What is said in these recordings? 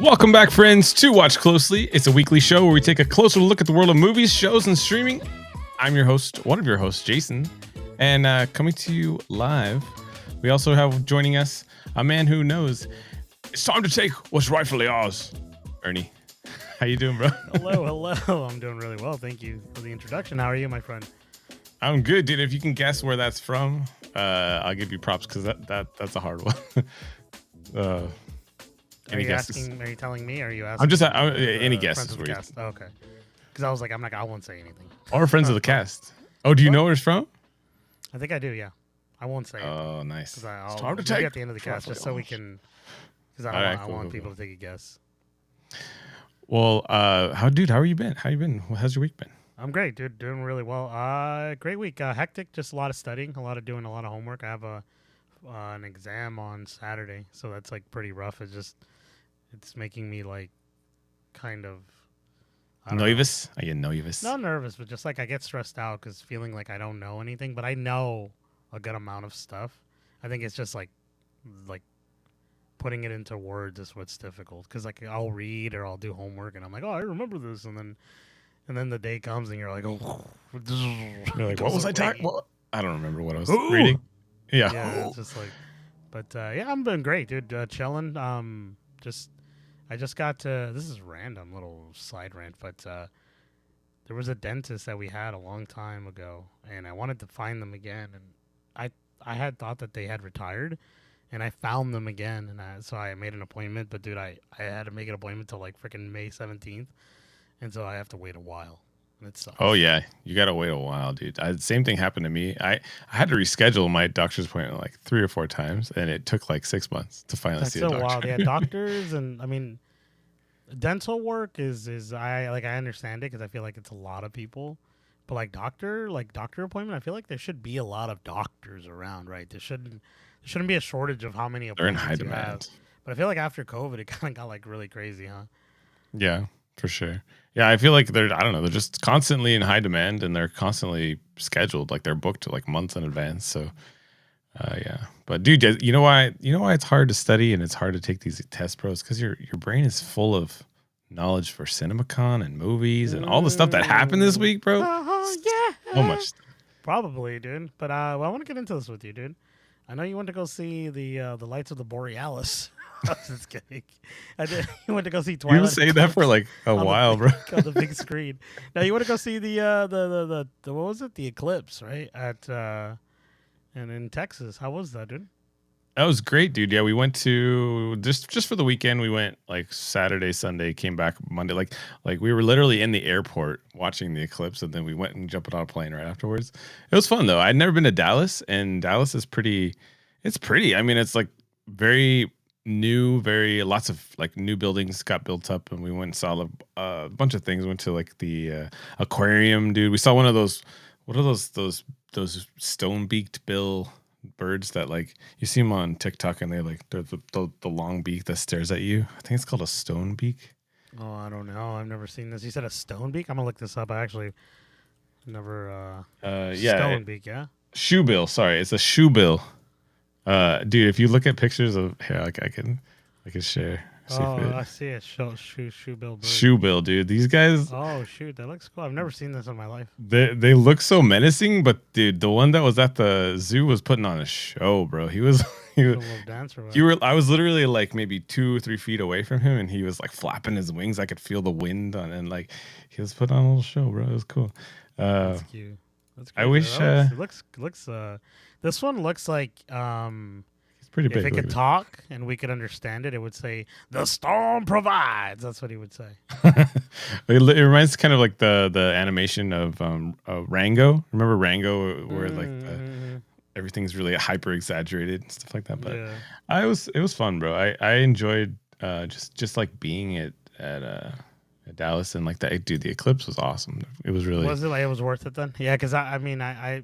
Welcome back, friends, to Watch Closely. It's a weekly show where we take a closer look at the world of movies, shows, and streaming. I'm your host, one of your hosts, Jason, and coming to you live, we also have joining us a man who knows it's time to take what's rightfully ours. Ernie, how you doing, bro? Hello. I'm doing really well. Thank you for the introduction. How are you, my friend? I'm good, dude. If you can guess where that's from, I'll give you props because that's a hard one. Any guesses? Are you telling me? Or are you asking? I'm just any guesses for you. Oh, okay. Because I was like, I won't say anything. Or friends of the cast. Oh, do you know where it's from? I think I do. Yeah, I won't say it. Oh, nice. It's time to take at the end of the cast, just so we can. Because I want people to take a guess. Well, how are you been? How you been? How's your week been? I'm great, dude. Doing really well. Great week. Hectic. Just a lot of studying, doing a lot of homework. I have an exam on Saturday, so that's like pretty rough. It's making me like kind of nervous. Are you nervous? Not nervous, but just like I get stressed out because feeling like I don't know anything, but I know a good amount of stuff. I think it's just like putting it into words is what's difficult because like I'll read or I'll do homework and I'm like, oh, I remember this, and then the day comes and you're like, oh, you're like, what was I talking? Well, I don't remember what I was reading. Yeah, it's just like, but yeah, I'm doing great, dude. Chilling. I just got to. This is random little side rant, but there was a dentist that we had a long time ago, and I wanted to find them again, and I had thought that they had retired, and I found them again, and so I made an appointment, but dude, I had to make an appointment till like freaking May 17th, and so I have to wait a while. It sucks. Oh yeah, you gotta wait a while, dude. Same thing happened to me. I had to reschedule my doctor's appointment like 3 or 4 times, and it took like 6 months to finally see a doctor. That's so wild. Yeah, doctors, and I mean, dental work is I understand it because I feel like it's a lot of people, but like doctor appointment, I feel like there should be a lot of doctors around, right? There shouldn't be a shortage of how many appointments they're in high demand. Have. But I feel like after COVID, it kind of got like really crazy, huh? Yeah. For sure. Yeah, I feel like they're just constantly in high demand and they're constantly scheduled. Like they're booked like months in advance. So yeah. But dude, you know why it's hard to study and it's hard to take these tests, bros? Because your brain is full of knowledge for CinemaCon and movies and all the stuff that happened this week, bro. Yeah. So much. Probably, dude. But I want to get into this with you, dude. I know you went to go see the Lights of the Borealis. I was just kidding. You went to go see Twilight. You were saying that for like a while, bro. On the big screen. Now you want to go see the what was it? The eclipse, right? And in Texas. How was that, dude? That was great, dude. Yeah, we went to just for the weekend. We went like Saturday, Sunday, came back Monday. Like we were literally in the airport watching the eclipse, and then we went and jumped on a plane right afterwards. It was fun though. I'd never been to Dallas, and Dallas is pretty. It's pretty. I mean, it's like very new, lots of like new buildings got built up, and we went and saw a bunch of things. Went to like the aquarium, dude. We saw one of those. What are those stone-beaked bill birds that like you see them on TikTok, and they're the long beak that stares at you? I think it's called a stone beak. Oh, I don't know. I've never seen this. You said a stone beak? I'm gonna look this up. I actually never. Yeah, stone beak. Yeah. Shoebill. Sorry, it's a shoebill. Dude, if you look at pictures of here, like I can share. I see it. Shoebill bird. Shoebill, dude. These guys. Oh shoot, that looks cool. I've never seen this in my life. They look so menacing, but dude, the one that was at the zoo was putting on a show, bro. He was a little dancer. I was literally like maybe 2 or 3 feet away from him, and he was like flapping his wings. I could feel the wind on, and like he was putting on a little show, bro. It was cool. That's cute. That's cute. I wish. It looks. This one looks like. It's pretty big. If it could talk and we could understand it, it would say, "The storm provides." That's what he would say. It reminds kind of like the animation of Rango. Remember Rango, where like everything's really hyper exaggerated and stuff like that. But yeah. It was fun, bro. I enjoyed just like being at Dallas, and like that. Dude, the eclipse was awesome. It was really. Was it like it was worth it then? Yeah, because I mean I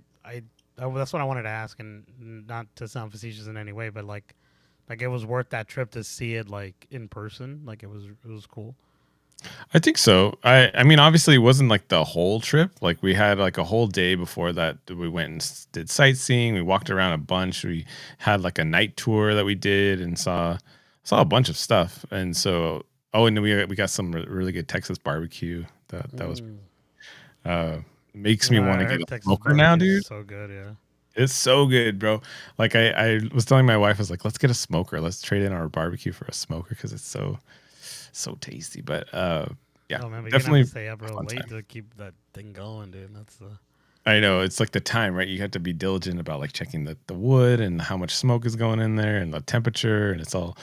that's what I wanted to ask, and not to sound facetious in any way, but like it was worth that trip to see it like in person. Like it was cool. I think so. I mean, obviously it wasn't like the whole trip. Like we had like a whole day before that. We went and did sightseeing. We walked around a bunch. We had like a night tour that we did and saw a bunch of stuff. And so Oh, and then we got some really good Texas barbecue. That was makes me want I to get heard a Texas smoker now, barbecue is dude. so good. Yeah. It's so good, bro. Like I was telling my wife, I was like, let's get a smoker. Let's trade in our barbecue for a smoker because it's so tasty. But yeah, Oh man, but you're gonna have definitely to stay up a real fun late time. to keep that thing going, dude. That's the I know it's like the time, right? You have to be diligent about like checking the wood and how much smoke is going in there and the temperature and it's all.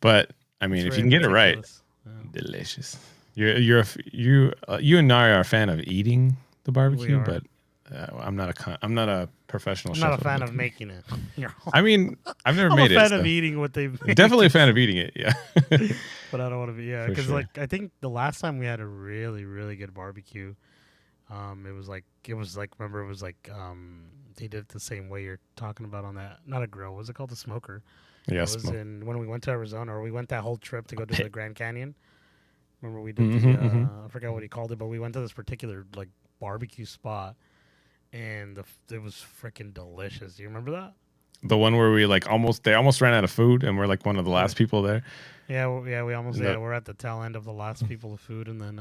But I it's mean, if you very can get it right, meticulous. Yeah. delicious. You and I are a fan of eating the We barbecue, are. but I'm not a professional I'm not chef a of fan of making it. making it. You're I mean, I've never I'm a made it, fan of so eating what they make. definitely a fan It's, of eating it. Yeah, but I don't want to be. Yeah, for because sure. like I think the last time we had a really really good barbecue, it was like remember it was like they did it the same way you're talking about on that, not a grill. What was it called? The smoker. It Yeah, was smoke in when we went to Arizona, or we went that whole trip to a go to the pit. Grand Canyon. Remember we did Hmm, the hmm. I forgot what he called it, but we went to this particular like barbecue spot, and it was freaking delicious. Do you remember that? The one where we like they almost ran out of food, and we're like one of the Yeah, last people there. yeah, we almost And the we're at the tail end of the last people of food, and then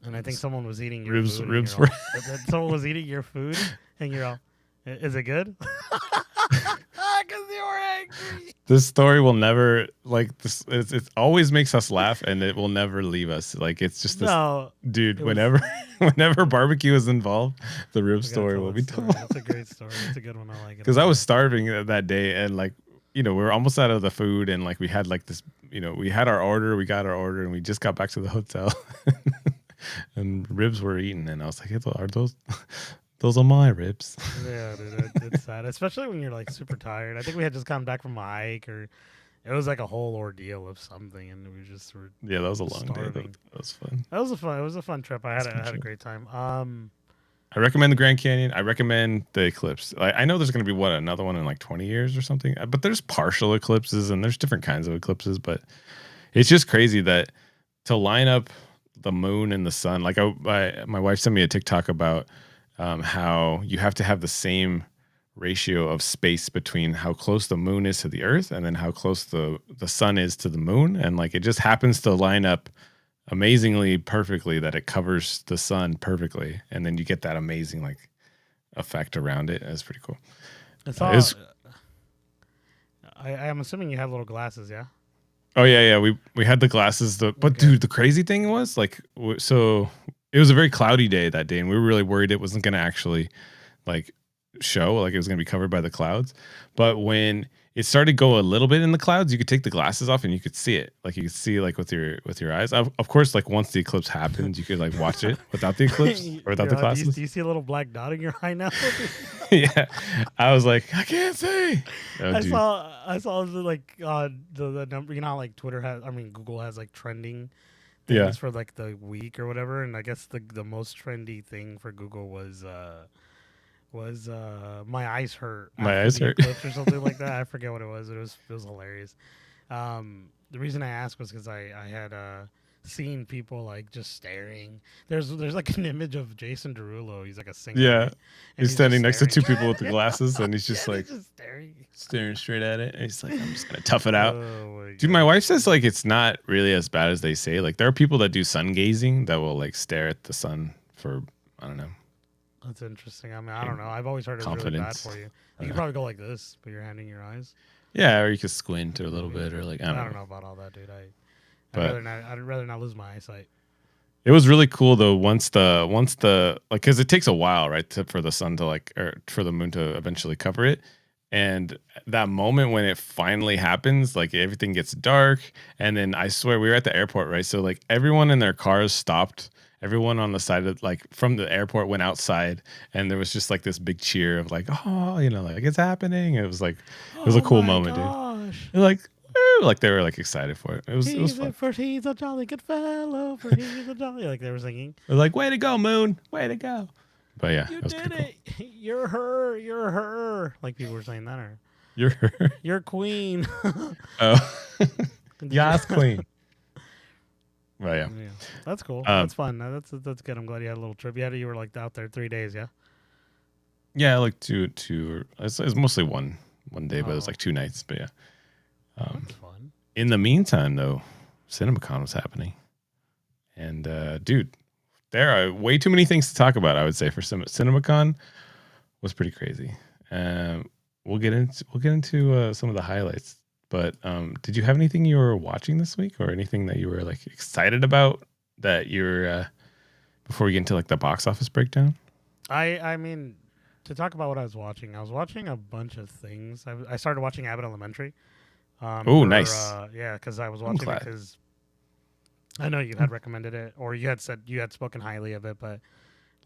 and I think someone was eating your ribs food, and ribs you're were all someone was eating your food, and you're all, is it good? Because you were angry. this story will never like this. It always makes us laugh, and it will never leave us. Like it's just this No, dude. it was. Whenever barbecue is involved, the rib We gotta story tell will that be story. told. That's a great story. It's a good one. I like it a Because I was lot. starving that day, and like we were almost out of the food, and like we had like this. We had our order, we got our order, and we just got back to the hotel, and ribs were eaten, and I was like, are those are my ribs? Yeah, dude, it's sad, especially when you're like super tired. I think we had just come back from a hike, or it was like a whole ordeal of something, and we just were Yeah, that was a long day. starving. That was fun. It was a fun trip. That's I for had a sure. great time. I recommend the Grand Canyon. I recommend the eclipse. I know there's going to be another one in like 20 years or something, but there's partial eclipses and there's different kinds of eclipses. But it's just crazy that to line up the moon and the sun. Like my wife sent me a TikTok about how you have to have the same ratio of space between how close the moon is to the Earth and then how close the sun is to the moon, and like it just happens to line up amazingly perfectly that it covers the sun perfectly, and then you get that amazing like effect around it. It's pretty cool. it's It all. was, I am assuming you have little glasses, yeah. oh yeah, we had the glasses. But Okay. dude, the crazy thing was like so it was a very cloudy day that day, and we were really worried it wasn't going to actually like show, like it was going to be covered by the clouds. But when it started to go a little bit in the clouds, you could take the glasses off and you could see it. Like you could see like with your eyes. Of course, like once the eclipse happens, you could like watch it without the eclipse or without the glasses. Do you see a little black dot in your eye now? Yeah, I was like, I can't see. Oh, dude. I saw like the number. You know how like Twitter has, I mean Google has like trending things Yeah, for like the week or whatever, and I guess the most trendy thing for Google was my eyes hurt my after eyes the hurt. eclipse or something like that. I forget what it was. It was hilarious. The reason I asked was because I had seen people like just staring. There's like an image of Jason Derulo. He's like a singer, Yeah, right? And he's just standing next to two staring. people with the Yeah. glasses, and he's Yeah, just and like he's just staring. staring straight at it. And he's like, I'm just gonna tough it out. Oh my Dude, my god. wife says like it's not really as bad as they say. Like there are people that do sun gazing that will like stare at the sun for I don't know That's interesting. I mean, I don't know. I've always heard it's really bad confidence. for you. You could probably go like this, put your hand in your eyes. Yeah, or you could squint a little bit, or like I I don't don't know. know about all that, dude. But I'd rather not lose my eyesight. it was really cool though. Once the like, because it takes a while, right, for the sun to like or for the moon to eventually cover it. And that moment when it finally happens, like everything gets dark, and then I swear we were at the airport, right? So like everyone in their cars stopped. Everyone on the side of like from the airport went outside, and there was just like this big cheer of like, oh, like it's happening. It was like it was a Oh cool my moment, dude. gosh. They're like, woo, like they were like excited for it. It was fun. He's a jolly good fellow, for he's a jolly, like they were singing. They're like, way to go, moon, way to go. But yeah, You it was did pretty it. You're her. Like people were saying that, or cool. you're queen. Oh, Did yes, you- queen. But yeah, Yeah, that's cool. Um, That's fun. That's good. I'm glad you had a little trip. You were like out there 3 days, yeah. yeah, like two. It's mostly one day, but it was Oh. like 2 nights. But yeah. That's fun. In the meantime, though, CinemaCon was happening. And dude, there are way too many things to talk about, I would say, for CinemaCon was pretty crazy. We'll get into some of the highlights. But did you have anything you were watching this week, or anything that you were like excited about that you're before we get into like the box office breakdown? I mean, to talk about what I was watching a bunch of things. I started watching Abbott Elementary. Oh, nice. Yeah, because I was watching it because I know you had recommended it, or you had said you had spoken highly of it, but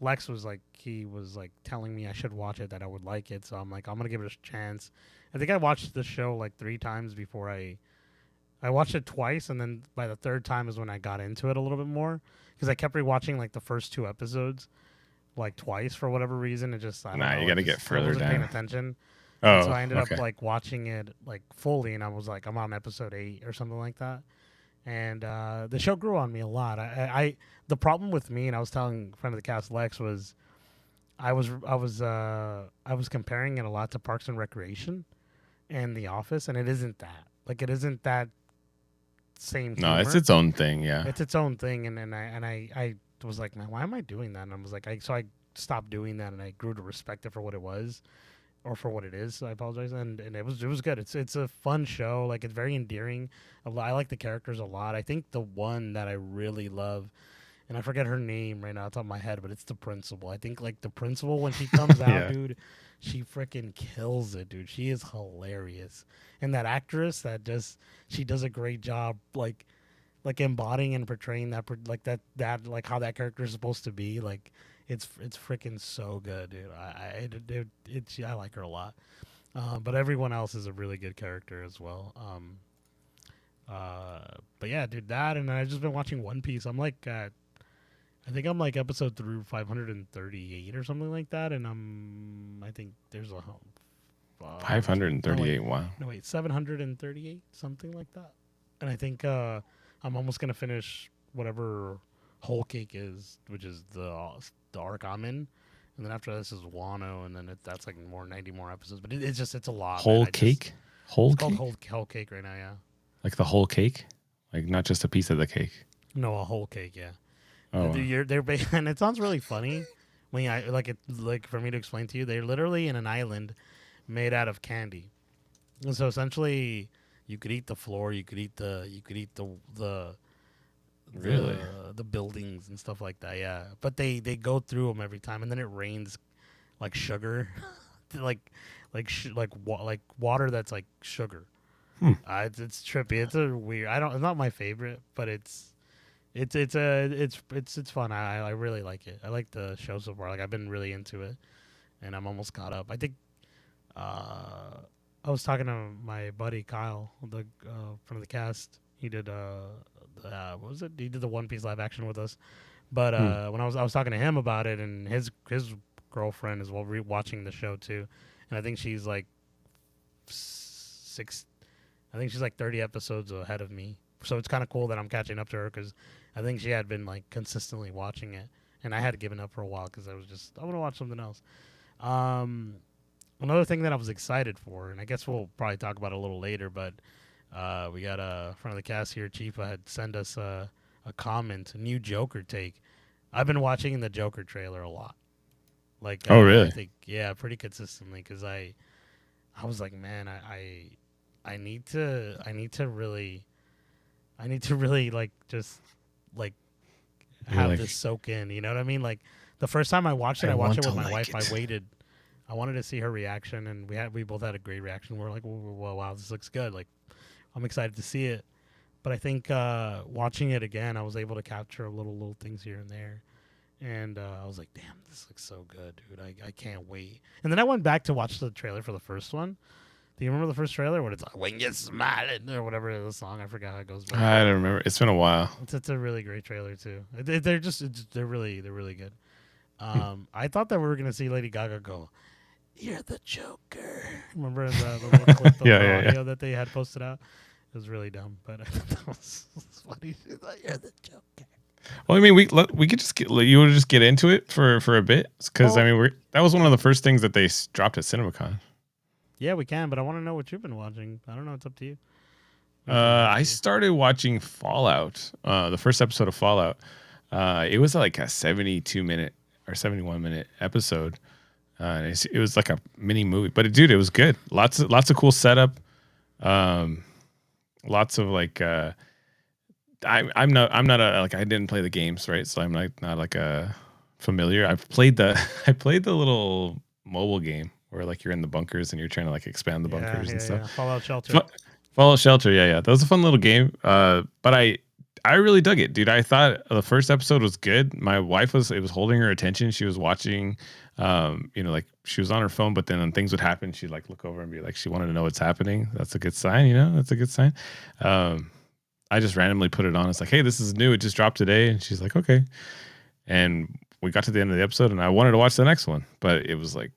Lex was like, he was like telling me I should watch it, that I would like it. So I'm like, I'm gonna give it a chance. I think I watched the show like 3 times before I watched it twice, and then by the third time is when I got into it a little bit more, because I kept rewatching like the first 2 episodes like twice for whatever reason. It just, I don't know, you got to get further I wasn't down. paying attention. Oh, so I ended up like watching it like fully, and I was like, I'm on episode 8 or something like that. And the show grew on me a lot. I the problem with me, and I was telling friend of the cast Lex, was I was comparing it a lot to Parks and Recreation and The Office, and it isn't that. Like, it isn't that same humor. No, it's its own thing. Yeah, it's its own thing. And I was like, man, why am I doing that? And I was like, so I stopped doing that, and I grew to respect it for what it was, or for what it is. So I apologize. And it was good. It's a fun show. Like, it's very endearing. I like the characters a lot. I think the one that I really love, and I forget her name right now, it's on my head, but it's the principal. I think like the principal, when she comes out, dude, she freaking kills it, dude. She is hilarious. And that actress that she does a great job, like embodying and portraying that, like that like how that character is supposed to be. Like, it's freaking so good, dude. I like her a lot. But everyone else is a really good character as well. But yeah, dude, that, and I've just been watching One Piece. I'm like I think I'm like episode through 538 or something like that, and I think there's a 538. Wow. No, wait, 738, something like that. And I think I'm almost gonna finish whatever Whole Cake is, which is the arc I'm in, and then after this is Wano, and then that's like 90 more episodes. But it's a lot. Whole Cake. Whole Cake right now, yeah. Like the whole cake, like not just a piece of the cake. No, a whole cake, yeah. Oh, they're and it sounds really funny when like for me to explain to you. They're literally in an island made out of candy, and so essentially you could eat the floor, you could eat the really the buildings and stuff like that. Yeah, but they go through them every time, and then it rains like sugar, like water that's like sugar. It's trippy. It's a weird. It's not my favorite, but it's fun. I really like it. I like the show so far. Like, I've been really into it, and I'm almost caught up. I think I was talking to my buddy Kyle, the from the cast. He did what was it? He did the One Piece live action with us. But when I was talking to him about it, and his girlfriend is watching the show too, and I think she's like 30 episodes ahead of me. So it's kind of cool that I'm catching up to her, because I think she had been like consistently watching it, and I had given up for a while because I want to watch something else. Another thing that I was excited for, and I guess we'll probably talk about it a little later, but we got a friend of the cast here, Chifa, had sent us a comment, a new Joker take. I've been watching the Joker trailer a lot. Like, oh really? I think, yeah, pretty consistently, because I was like, man, I need to really like just like have this soak in. You know what I mean? Like, the first time I watched it, I watched it with my wife. I waited. I wanted to see her reaction, and we both had a great reaction. We're like, well, wow, this looks good. Like, I'm excited to see it. But I think watching it again, I was able to capture little things here and there. And I was like, damn, this looks so good, dude. I can't wait. And then I went back to watch the trailer for the first one. Do you remember the first trailer when it's like, when you're smiling, or whatever the song? I forgot how it goes. I don't remember. It's been a while. It's a really great trailer too. They're really good. I thought that we were gonna see Lady Gaga go, "You're the Joker." Remember the little clip of audio that they had posted out? It was really dumb, but I thought that was funny. You're the Joker. Well, I mean, we could just you would just get into it for a bit, because I mean, that was one of the first things that they dropped at CinemaCon. Yeah, we can, but I want to know what you've been watching. I don't know. It's up to you. Which one did I you? started watching Fallout, the first episode of Fallout. It was like a 72-minute or 71-minute episode. And it was like a mini movie, but dude, it was good. Lots of cool setup. Um, lots of like, I'm not a like I didn't play the games, right? So I'm like not like a familiar. I've played the I played the little mobile game where like you're in the bunkers and you're trying to like expand the Yeah, bunkers and yeah, stuff. yeah. Fallout Shelter. Fa- Fallout Shelter, yeah. That was a fun little game. But I really dug it, dude. I thought the first episode was good. My wife was it was holding her attention. She was watching, like she was on her phone, but then when things would happen, she'd like look over and be like, she wanted to know what's happening. That's a good sign, That's a good sign. Um, I just randomly put it on. It's like, hey, this is new. It just dropped today, and she's like, okay. And we got to the end of the episode, and I wanted to watch the next one, but it was like,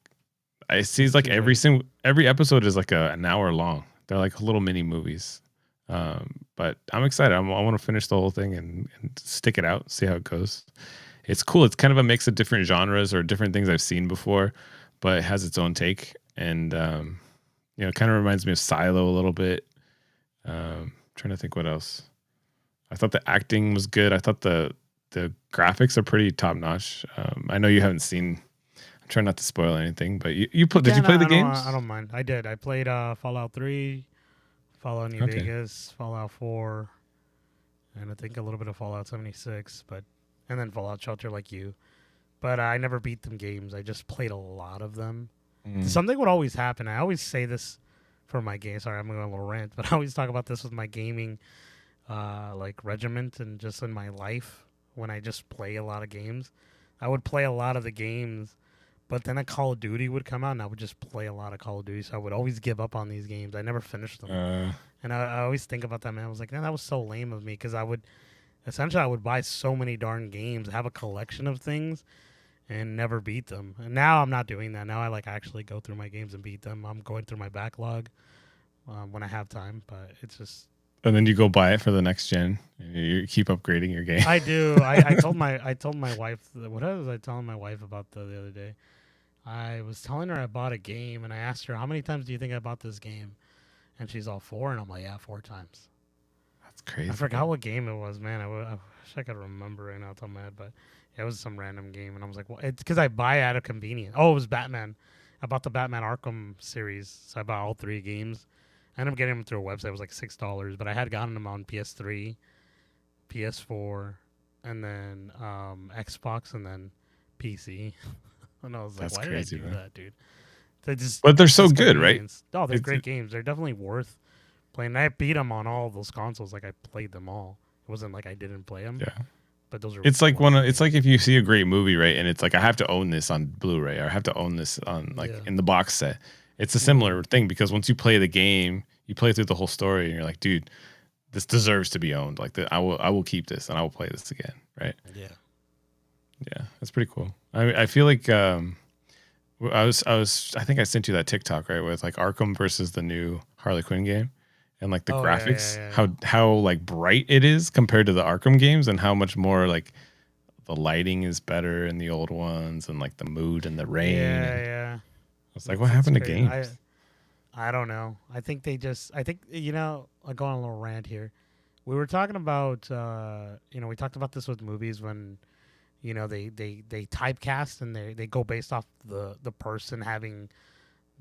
it seems like every episode is like an hour long. They're like little mini movies. But I'm excited. I want to finish the whole thing and stick it out, see how it goes. It's cool. It's kind of a mix of different genres or different things I've seen before, but it has its own take. And, it kind of reminds me of Silo a little bit. Trying to think what else. I thought the acting was good. I thought the graphics are pretty top notch. I know you haven't seen. I'm trying not to spoil anything, but did you play the games? I don't mind. I did. I played Fallout 3, Fallout New Okay. Vegas, Fallout 4, and I think a little bit of Fallout 76, and then Fallout Shelter like you. But I never beat them games. I just played a lot of them. Mm. Something would always happen. I always say this for my game. Sorry, I'm going a little rant, but I always talk about this with my gaming like regiment and just in my life when I just play a lot of games. I would play a lot of the games, but then a Call of Duty would come out and I would just play a lot of Call of Duty. So I would always give up on these games. I never finished them. And I always think about that, man. I was like, man, that was so lame of me because I would buy so many darn games, have a collection of things, and never beat them. And now I'm not doing that. Now I like actually go through my games and beat them. I'm going through my backlog when I have time, but it's just. And then you go buy it for the next gen. And you keep upgrading your game. I do. I told my wife what was I telling my wife about the other day? I was telling her I bought a game, and I asked her how many times do you think I bought this game, and she's all 4, and I'm like, yeah, 4 times. That's crazy. I forgot what game it was, man. I wish I could remember right now off the top of my head, but yeah, it was some random game, and I was like, well, it's because I buy out of convenience. Oh, it was Batman. I bought the Batman Arkham series, so I bought all 3 games. I ended up getting them through a website. It was like $6, but I had gotten them on PS3, PS4, and then Xbox, and then PC. And I was like, That's why crazy, did I do man. that, dude? But they're so just good, right? convenience. Oh, they're It's great games. They're definitely worth playing. I beat them on all those consoles. Like I played them all. It wasn't like I didn't play them. yeah. But those are. It's like wonderful it's like if you see a great movie, right? And it's like I have to own this on Blu-ray or I have to own this on like Yeah. in the box set. It's a similar thing because once you play the game, you play through the whole story and you're like, dude, this deserves to be owned. Like I will keep this and I will play this again, right? Yeah. Yeah, that's pretty cool. I feel like I think I sent you that TikTok, right, with like Arkham versus the new Harley Quinn game, and like the graphics, how like bright it is compared to the Arkham games, and how much more like the lighting is better in the old ones, and like the mood and the rain. Yeah. I was like, what happened to crazy. games? I don't know. I think I'll go on a little rant here. We were talking about, we talked about this with movies when, they typecast and they go based off the person having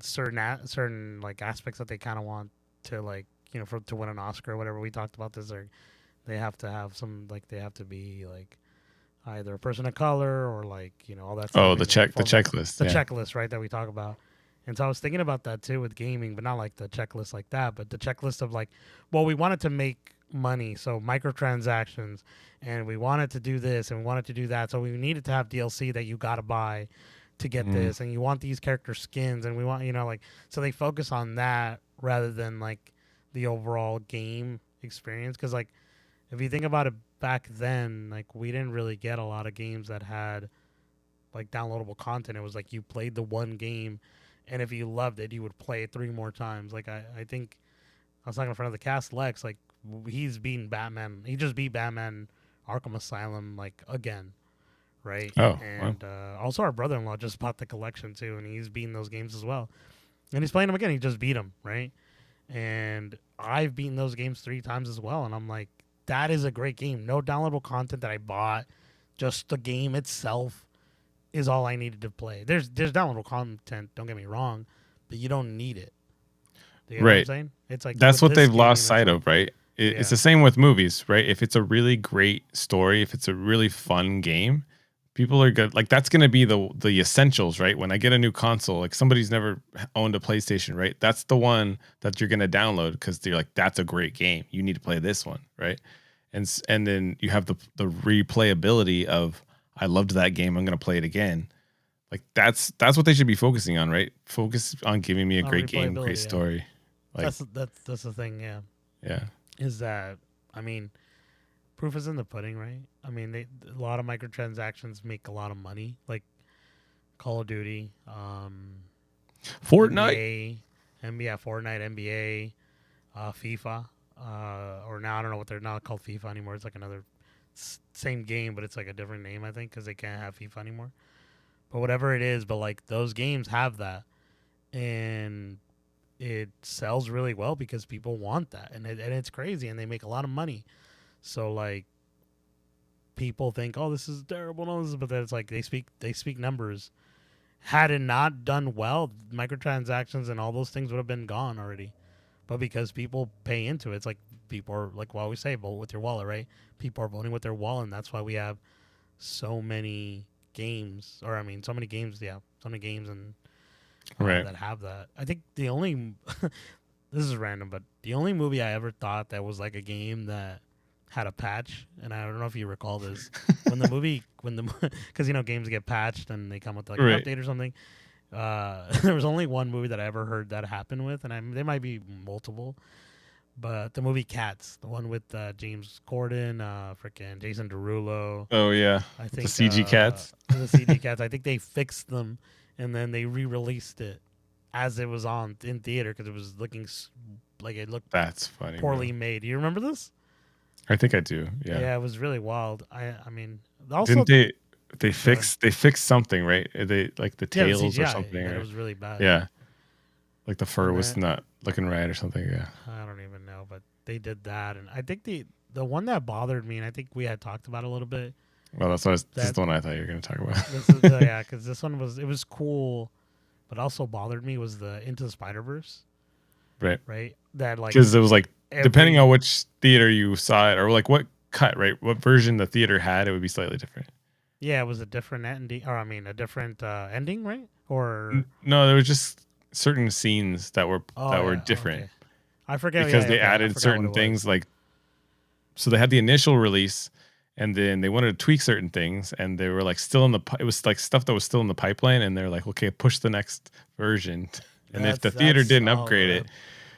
certain like aspects that they kind of want to like, to win an Oscar or whatever. We talked about this, or they have to have they have to be like either a person of color or like, all that stuff. Oh, the checklist. The checklist, right, that we talk about. And so I was thinking about that too with gaming, but not like the checklist like that, but the checklist of like, well, we wanted to make money, so microtransactions, and we wanted to do this and we wanted to do that, so we needed to have DLC that you got to buy to get this, and you want these character skins, and we want, so they focus on that rather than like the overall game experience. Because like if you think about it, back then, like we didn't really get a lot of games that had like downloadable content. It was like you played the one game, and if you loved it, you would play it 3 more times. Like I think I was talking in front of the cast, Lex, like he's beaten Batman. He just beat Batman Arkham Asylum like again, right? Oh, and also our brother-in-law just bought the collection too, and he's beaten those games as well. And he's playing them again. He just beat them, right? And I've beaten those games 3 times as well, and I'm like, that is a great game. No downloadable content that I bought, just the game itself is all I needed to play. There's downloadable content. Don't get me wrong, but you don't need it. You know what I'm Right. saying? It's like That's with what this they've lost game, sight it's like, of, right? It's yeah, the same with movies, right? If it's a really great story, if it's a really fun game, people are good. Like that's going to be the essentials, right? When I get a new console, like somebody's never owned a PlayStation, right? That's the one that you're going to download because they're like, that's a great game. You need to play this one, right? And then you have the replayability of I loved that game. I'm going to play it again. Like that's what they should be focusing on, right? Focus on giving me a great game, great replayability. Yeah. story. Like That's the thing. Yeah, yeah. is that I mean, proof is in the pudding, right? I mean, a lot of microtransactions make a lot of money, like Call of Duty, Fortnite. NBA, Fortnite, NBA, FIFA, or now I don't know what they're not called FIFA anymore. It's like another same game, but it's like a different name, I think, because they can't have FIFA anymore. But whatever it is, but like those games have that, and it sells really well because people want that, and it's crazy, and they make a lot of money. So like people think, oh, this is terrible, no, this is, but then it's like they speak numbers. Had it not done well, microtransactions and all those things would have been gone already. But because people pay into it, it's like people are like what we say, vote with your wallet, right? People are voting with their wallet, and that's why we have so many games, or I mean, so many games, yeah, so many games and Right. that have that. I think the only this is random, but the only movie I ever thought that was like a game that had a patch, and I don't know if you recall this, when the movie, because you know games get patched and they come with like an Right. update or something. There was only one movie that I ever heard that happen with, and there might be multiple, but the movie Cats, the one with James Corden, freaking Jason Derulo, Oh yeah. I The think CG cats. the CD Cats. I think they fixed them, and then they re-released it as it was on in theater because it was looking like it looked That's funny. poorly Bro. made. Do you remember this? I think I do. Yeah. Yeah, it was really wild. I mean, also Didn't they the fixed something, right? They like the yeah, the tails or CGI, something. and it Right? was really bad. Yeah. Like the fur And was then, not looking right or something. Yeah. I don't even know, but they did that, and I think the one that bothered me, and I think we had talked about it a little bit. Well, this is That the one I thought you were going to talk about. this is yeah, because this one was cool, but also bothered me was the Into the Spider-Verse, Right. right? That like Because it was like depending every on which theater you saw it or like what cut, right? What version the theater had, it would be slightly different. yeah, it was a different ending, or I mean, a different ending, right? Or No, there was just certain scenes that were yeah, different okay. I forget because yeah, they okay, I added forgot certain what it things was. like so they had the initial release and then they wanted to tweak certain things and they were like still in the it was like stuff that was still in the pipeline and they're like okay push the next version and if the theater didn't upgrade it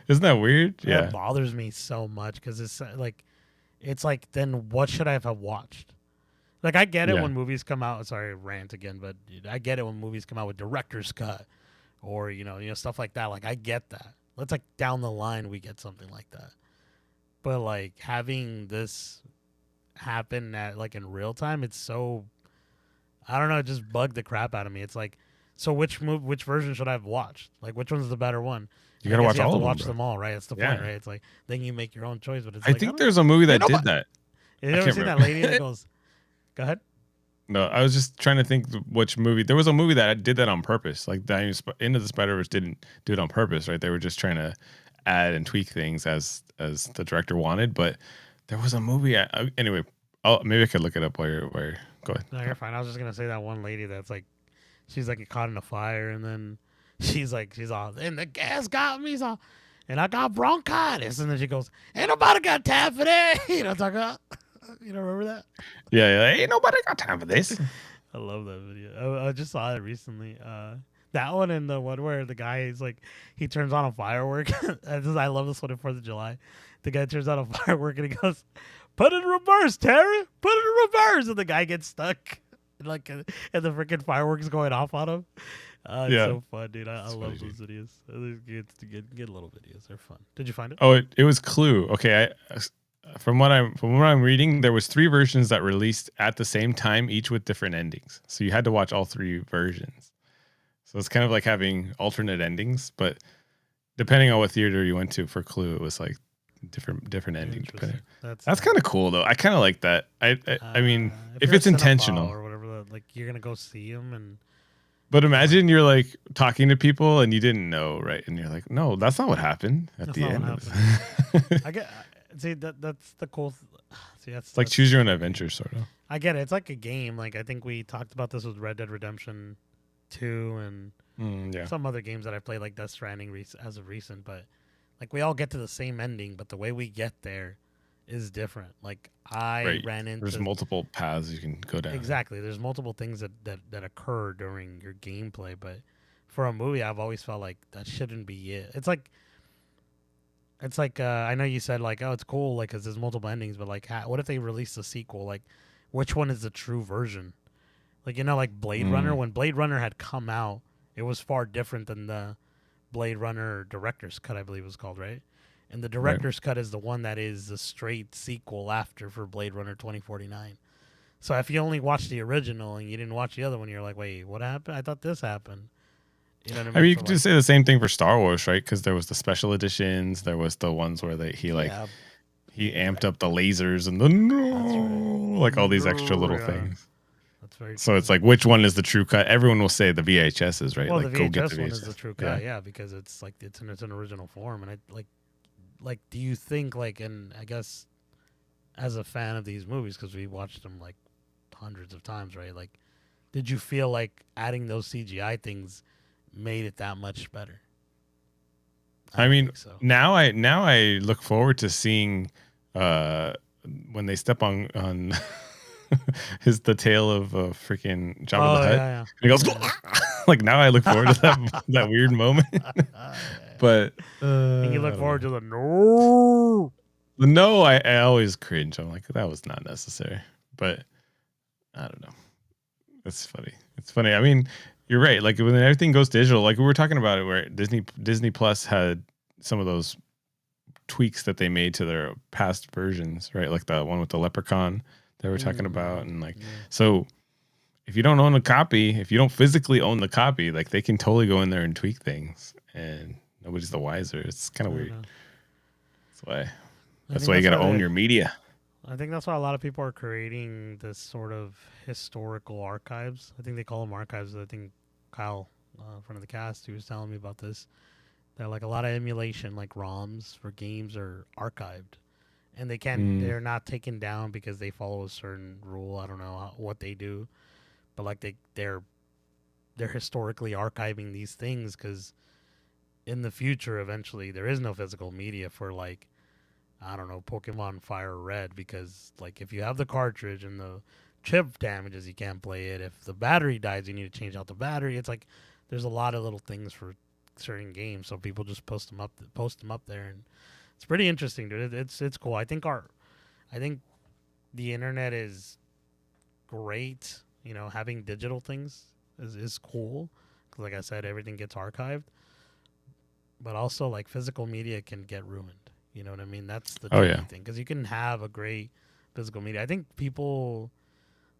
isn't that weird that bothers me so much because it's like then what should I have watched? Like I get it yeah when movies come out. Sorry, rant again, but I get it when movies come out with director's cut or you know stuff like that. Like I get that. Let's like down the line we get something like that. But like having this happen at like in real time, it's so I don't know. It just bugged the crap out of me. It's like, so which version should I have watched? Like which one's the better one? you And I gotta guess watch you have all to of them watch bro. them all, right? That's the point, Yeah, right? It's like then you make your own choice. But it's I like think there's a movie that did that. You I ever can't seen that remember. lady that goes, "Go ahead." No, I was just trying to think which movie. There was a movie that did that on purpose. Like Into the Spider-Verse didn't do it on purpose, right? They were just trying to add and tweak things as the director wanted. But there was a movie. Anyway, maybe I could look it up while you're go ahead. No, you're fine. I was just gonna say that one lady that's like, she's like caught in a fire, and then she's all, and the gas got me, so, and I got bronchitis, and then she goes, "Ain't nobody got time for that." You know, talk about. You don't remember that? Yeah, ain't nobody got time for this. I love that video. I just saw it recently. That one and the one where the guy is like, he turns on a firework. I love this one in 4th of July. The guy turns on a firework and he goes, "Put it in reverse, Terry. Put it in reverse." And the guy gets stuck. Like, and the freaking fireworks going off on him. It's Yeah, so fun, dude. I funny, love dude. those videos. Good little videos. They're fun. Did you find it? Oh, it was Clue. Okay, from what I'm reading, there was 3 versions that released at the same time, each with different endings. So you had to watch all 3 versions. So it's kind of like having alternate endings, but depending on what theater you went to for Clue, it was like different ending. Interesting. That's kind of cool though. I kind of like that. I mean, if you're it's a cinephile intentional or whatever, like you're gonna go see them and. But imagine you're like talking to people and you didn't know, right? And you're like, no, that's not what happened at the end. I get. See that's the cool. See, that's like choose your own adventure, sort of. I get it. It's like a game. Like I think we talked about this with Red Dead Redemption 2 and some other games that I played, like Death Stranding as of recent. But like we all get to the same ending, but the way we get there is different. Like I ran into there's multiple paths you can go down. Exactly. There's multiple things that occur during your gameplay, but for a movie I've always felt like that shouldn't be it. It's like I know you said like, oh, it's cool like cuz there's multiple endings, but like what if they release a sequel? Like which one is the true version? Like like Blade Runner, when Blade Runner had come out, it was far different than the Blade Runner director's cut, I believe it was called, right? And the director's cut is the one that is the straight sequel after for Blade Runner 2049. So if you only watched the original and you didn't watch the other one, you're like, wait, what happened? I thought this happened. You know what I mean? I mean, you could just say the same thing for Star Wars, right? Because there was the special editions. There was the ones where he amped up the lasers and like all these extra little things. That's very true. So it's like, which one is the true cut? Everyone will say the VHSs, right? Well, like, the go get VHS the VHS one is the true cut, yeah, because it's like it's in an original form. And I like, do you think like, and I guess as a fan of these movies, because we watched them like hundreds of times, right? Like, did you feel like adding those CGI things made it that much better? I mean, so. now I look forward to seeing when they step on the tail of freaking Jabba the Hutt. Yeah. And he goes, like, now I look forward to that weird moment. But and you look forward to the no, I always cringe. I'm like, that was not necessary. But I don't know. It's funny. It's funny. I mean, you're right. Like when everything goes digital, like we were talking about it, where Disney Plus had some of those tweaks that they made to their past versions, right? Like the one with the leprechaun that we're talking about, and so if you don't own a copy, if you don't physically own the copy, like they can totally go in there and tweak things, and nobody's the wiser. It's kind of weird. That's why you got to own your media. I think that's why a lot of people are creating this sort of historical archives. I think they call them archives. I think Kyle, in front of the cast, he was telling me about this. That like a lot of emulation, like ROMs for games, are archived, and they can't. They're not taken down because they follow a certain rule. I don't know what they do, but like they're historically archiving these things because in the future, eventually, there is no physical media for like, I don't know, Pokemon Fire Red, because like if you have the cartridge and the chip damages, you can't play it. If the battery dies, you need to change out the battery. It's like there's a lot of little things for certain games, so people just post them up there, and it's pretty interesting, dude. It's cool. I think the internet is great. Having digital things is cool because, like I said, everything gets archived, but also like physical media can get ruined. You know what I mean? That's the thing, because you can have a great physical media. I think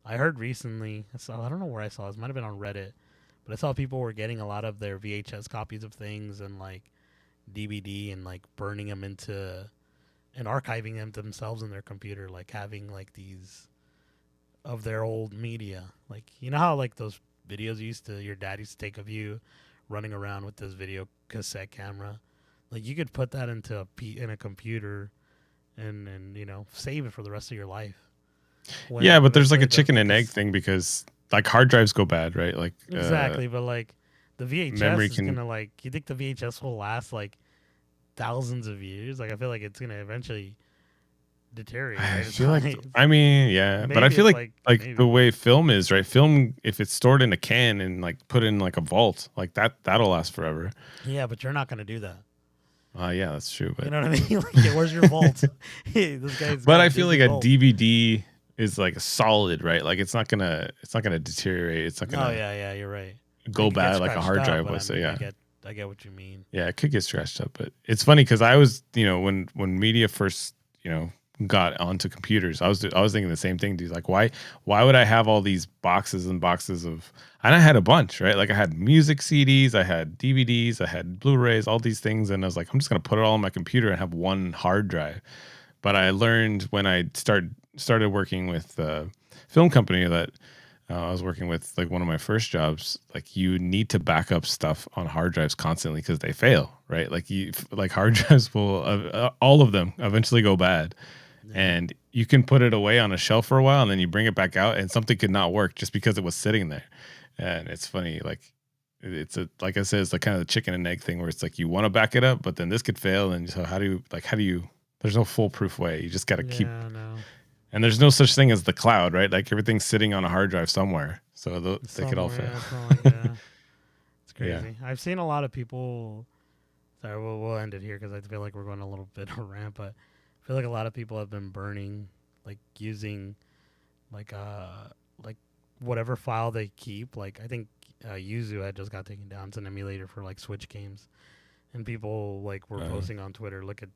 I heard recently, I don't know where I saw this, might have been on Reddit, but I saw people were getting a lot of their VHS copies of things and like DVD and like burning them and archiving them themselves in their computer, like having like these of their old media. Like, you know how like those videos your dad used to take of you running around with this video cassette camera? Like you could put that into in a computer and save it for the rest of your life. But there's like a chicken and egg thing, because like hard drives go bad, right? Like exactly, but like the VHS is gonna like. You think the VHS will last like thousands of years? Like I feel like it's gonna eventually deteriorate. Right? I feel like, I mean, yeah, but I feel like the way film is, right? Film, if it's stored in a can and like put in like a vault, like that'll last forever. Yeah, but you're not gonna do that. Yeah, that's true. But you know what I mean? Like, where's your vault? This guy's. But I feel like a DVD is like a solid, right? Like it's not gonna deteriorate. It's not gonna. Oh yeah, you're right. Go bad like a hard drive was. I get what you mean. Yeah, it could get scratched up, but it's funny because I was, when media first, got onto computers. I was thinking the same thing, dude. Like, why would I have all these boxes and boxes of? And I had a bunch, right? Like I had music CDs, I had DVDs, I had Blu-rays, all these things, and I was like, I'm just gonna put it all on my computer and have one hard drive. But I learned when I started working with a film company that I was working with, like one of my first jobs, like you need to back up stuff on hard drives constantly because they fail, right? Like hard drives will, all of them eventually go bad. And you can put it away on a shelf for a while and then you bring it back out and something could not work just because it was sitting there. And it's funny, like like I said, it's like kind of the chicken and egg thing where it's like you want to back it up, but then this could fail. And so how do you, there's no foolproof way. You just got to keep, and there's no such thing as the cloud, right? Like everything's sitting on a hard drive somewhere. So they could all fail. It's crazy. Yeah. I've seen a lot of people, sorry, we'll end it here because I feel like we're going a little bit of a rant, but I feel like a lot of people have been burning, like using like whatever file they keep. Like I think Yuzu had just got taken down. It's an emulator for like Switch games, and people like were posting on Twitter, look at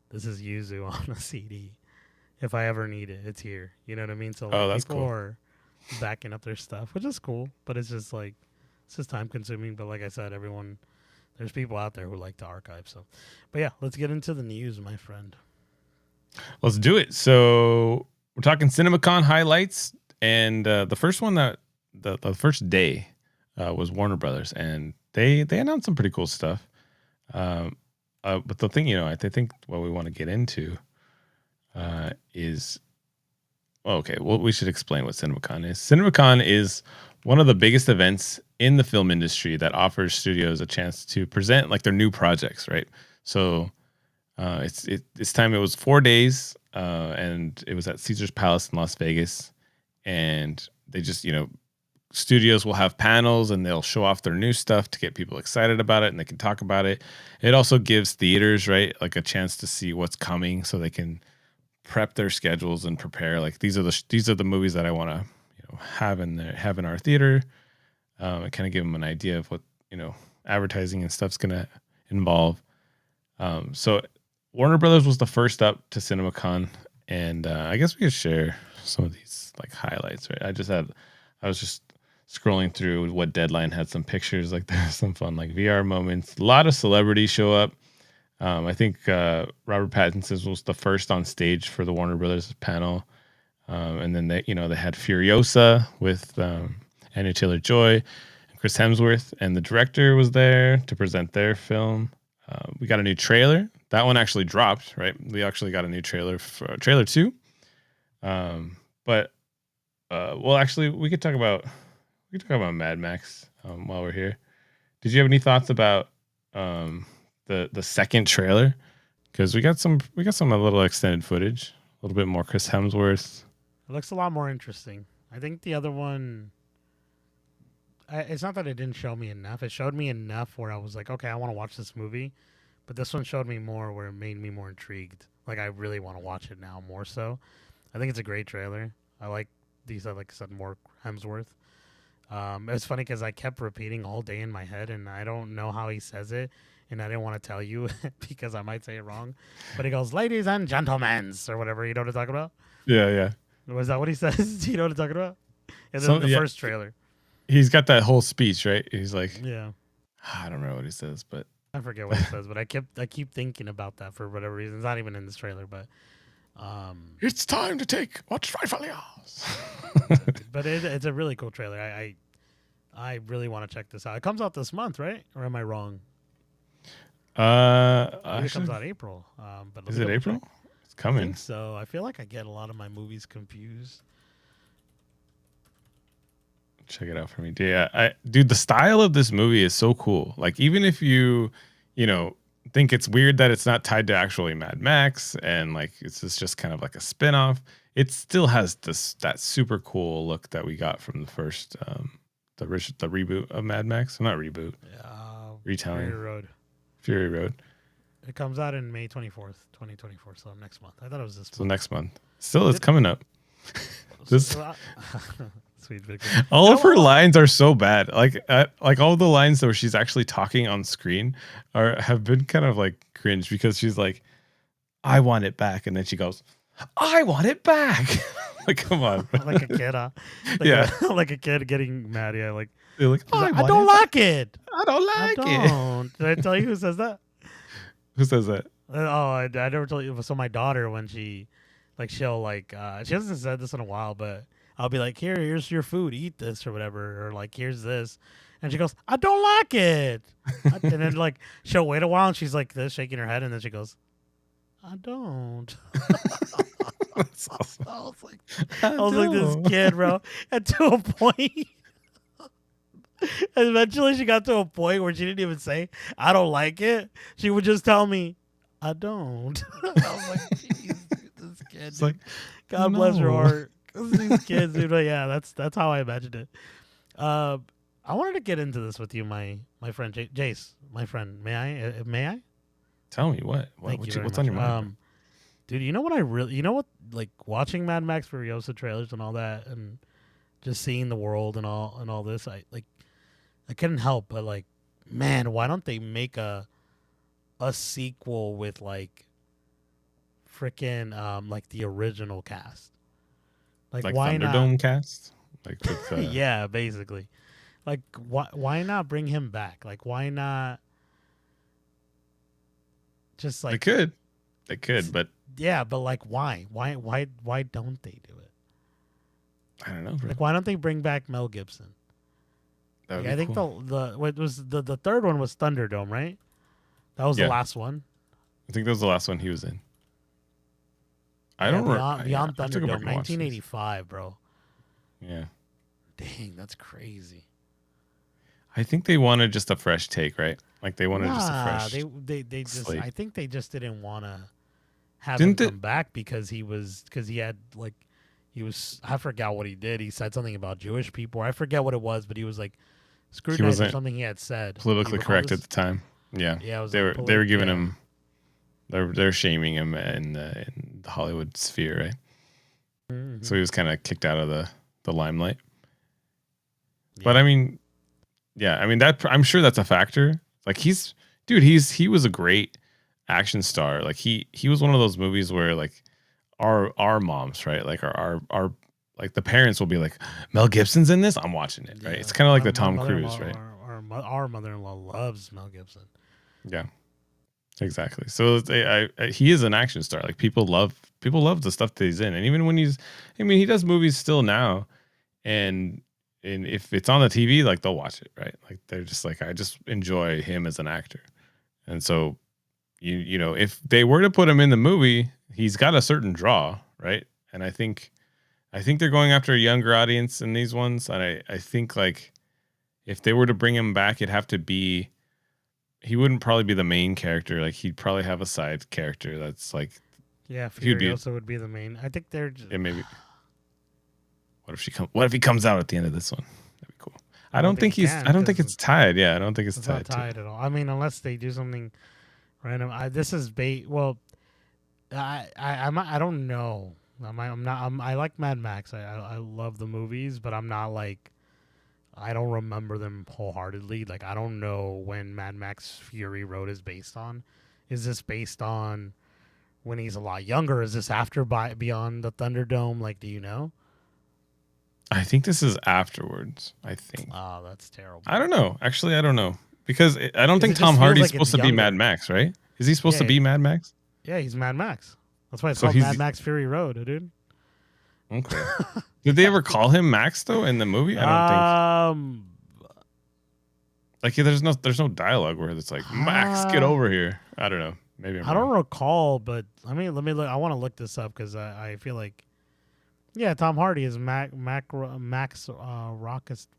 this is Yuzu on a CD. If I ever need it, it's here. You know what I mean? So like, that's people cool. are backing up their stuff, which is cool, but it's just time consuming. But like I said, there's people out there who like to archive. So, but yeah, let's get into the news, my friend. Let's do it. So we're talking CinemaCon highlights, and the first one that the first day was Warner Brothers, and they announced some pretty cool stuff. But the thing, I think what we want to get into is, okay, well, we should explain what CinemaCon is. CinemaCon is one of the biggest events in the film industry that offers studios a chance to present like their new projects, right? So this time it was 4 days, and it was at Caesar's Palace in Las Vegas, and they just, studios will have panels and they'll show off their new stuff to get people excited about it and they can talk about it. It also gives theaters, right, like a chance to see what's coming so they can prep their schedules and prepare. Like these are the movies that I want to have in our theater, and kind of give them an idea of what advertising and stuff's gonna involve. So Warner Brothers was the first up to CinemaCon, and I guess we could share some of these like highlights, right? I was just scrolling through what Deadline had some pictures, like there's some fun like VR moments. A lot of celebrities show up. I think Robert Pattinson was the first on stage for the Warner Brothers panel, and then they had Furiosa with Anya Taylor-Joy and Chris Hemsworth, and the director was there to present their film. We got a new trailer. That one actually dropped, right? We actually got a new trailer for trailer 2. But actually, we could talk about Mad Max while we're here. Did you have any thoughts about the second trailer? Because we got some a little extended footage, a little bit more Chris Hemsworth. It looks a lot more interesting. I think the other one, it's not that it didn't show me enough. It showed me enough where I was like, okay, I want to watch this movie. But this one showed me more where it made me more intrigued. Like I really want to watch it now more so. I think it's a great trailer. I like these, like I said, more Hemsworth. It's funny because I kept repeating all day in my head, and I don't know how he says it, and I didn't want to tell you because I might say it wrong. But he goes, "Ladies and gentlemen," or whatever. You know what I'm talking about? Yeah. Was that what he says? Do you know what I'm talking about? And then the first trailer. He's got that whole speech, right? He's like, yeah. I don't know what he says, but I forget what he says. But I keep thinking about that for whatever reason. It's not even in this trailer, but. It's time to take what's rightfully ours. But it's a really cool trailer. I really want to check this out. It comes out this month, right? Or am I wrong? Actually, it comes out April. But is it April? Check. It's coming. I think so. I feel like I get a lot of my movies confused. Check it out for me. Yeah, dude, the style of this movie is so cool. Like, even if you think it's weird that it's not tied to actually Mad Max and like it's just kind of like a spin-off, it still has that super cool look that we got from the first the reboot of Mad Max. Not reboot. Retelling. Fury Road. It comes out in May 24th, 2024, so next month. I thought it was this month. So next month. Still, it's coming up. Sweet Victor. All of her lines are so bad. Like all the lines where she's actually talking on screen have been kind of like cringe because she's like, "I want it back," and then she goes, I want it back. Like, come on. Like a kid, huh? Like Yeah. like a kid getting mad. Yeah, like They're like, he's like, I want don't it back. like it. I don't I like it. don't. Did I tell you who says that? Who says that? I never told you. So my daughter, when she, like, she'll like, she hasn't said this in a while, but I'll be like, here's your food, eat this or whatever, or like, here's this, and she goes, I don't like it, and then like she'll wait a while and she's like this, shaking her head, and then she goes, I don't. That's awesome. I was like this kid, bro, and to a point. Eventually, she got to a point where she didn't even say, I don't like it. She would just tell me, I don't. I was like, jeez, dude, this kid. It's Dude. like, God bless her heart. These kids, dude. But yeah, that's how I imagined it. I wanted to get into this with you, my friend Jace, my friend. May I? May I? tell me what? Thank you very What's much. on your mind? Dude, you know what I really, you know what, like watching Mad Max Furiosa trailers and all that, and just seeing the world and all this, I couldn't help but like, man, why don't they make a sequel with like freaking like the original cast? Like why Thunderdome not? cast? Like with, Yeah, basically. Like why not bring him back? Like why not just like they could, but yeah, but like why? Why don't they do it? I don't know. Bro. Like why don't they bring back Mel Gibson? That would Like, be I think cool. the third one was Thunderdome, right? That was the Yeah. last one. I think that was the last one he was in. I Yeah, don't Beyond I have to go back Thunderdome, and watch this. 1985, bro. Yeah. Dang, that's crazy. I think they wanted just a fresh take, right? Like they wanted just a fresh. They just slate. I think they just didn't want to have Didn't him it- come back because he had like he was, I forgot what he did. He said something about Jewish people. I forget what it was, but he was like scrutinized for wasn't something he had said. politically You recall correct this? at the time. Yeah. Yeah, it was They like were giving yeah. him. They're shaming him in the Hollywood sphere, right? Mhm. So he was kind of kicked out of the limelight. Yeah. But I mean, yeah, I mean that I'm sure that's a factor. Like he was a great action star. Like he was one of those movies where like our moms, right? Like our like the parents will be like, Mel Gibson's in this, I'm watching it, right? Yeah. It's kind of like the My Tom mother-in-law- Cruise, right? Our mother-in-law loves Mel Gibson. Yeah, exactly. So he is an action star. Like people love the stuff that he's in, and even when he does movies still now, and if it's on the TV, like they'll watch it, right? Like they're just like, I just enjoy him as an actor, and so you know if they were to put him in the movie, he's got a certain draw, right? And I think they're going after a younger audience in these ones, and I think like if they were to bring him back, it'd have to be. He wouldn't probably be the main character. Like he'd probably have a side character that's like, Yeah, He'd be- Furiosa would be the main. I think they're just, yeah, maybe. What if he comes out at the end of this one? That'd be cool. I don't think he can, I don't think 'cause it's tied. Yeah, I don't think it's it's tied. not tied at all. I mean, unless they do something random. This is bait. Well, I don't know. I like Mad Max. I love the movies, but I'm not like, I don't remember them wholeheartedly. Like I don't know when Mad Max Fury Road is based on. Is this based on when he's a lot younger? Is this after Beyond the Thunderdome? Like, do you know? I think this is afterwards. I think. Oh, that's terrible. I don't know. Actually, I don't know because I don't 'Cause think it just Tom feels Hardy's like it's supposed to be Mad younger. Max, right? Is he supposed Yeah, to be Mad Max? Yeah, he's Mad Max. That's why it's So called he's- Mad Max Fury Road, dude. Okay. Did they ever call him Max though in the movie? I don't think. Like there's no dialogue where it's like Max, get over here. I don't know. Maybe I'm I don't wrong. recall, but let me look. I want to look this up because I feel like, yeah, Tom Hardy is Max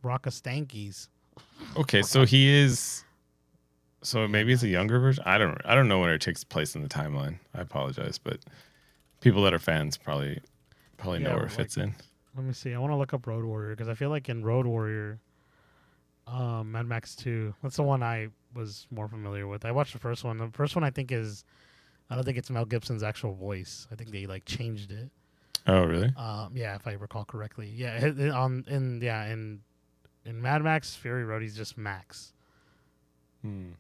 Rockastankies. Okay, so he is. So maybe it's a younger version. I don't know where it takes place in the timeline. I apologize, but people that are fans probably know Yeah, where it fits in. Let me see. I want to look up Road Warrior because I feel like in Road Warrior, Mad Max 2, that's the one I was more familiar with. I watched the first one. The first one I don't think it's Mel Gibson's actual voice. I think they like changed it. Oh, really? Yeah, if I recall correctly. Yeah, in Mad Max Fury Road, he's just Max. Hmm.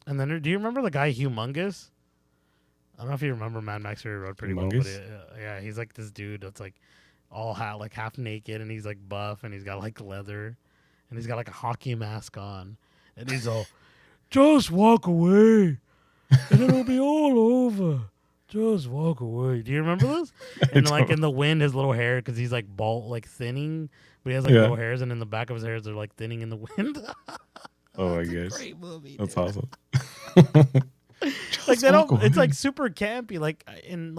And then do you remember the guy Humongous? I don't know if you remember Mad Max Fury Road pretty well, but Humongous? yeah, he's like this dude that's like all like half naked, and he's like buff, and he's got like leather, and he's got like a hockey mask on, and he's all, just walk away, and it'll be all over. Just walk away. Do you remember this? I And like don't. in the wind, his little hair, because he's like bald, like thinning, but he has like Yeah. little hairs, and in the back of his hairs, they're like thinning in the wind. Oh my It's a gosh. great movie, That's dude. awesome. Like Just they walk don't. It's away. like super campy, like in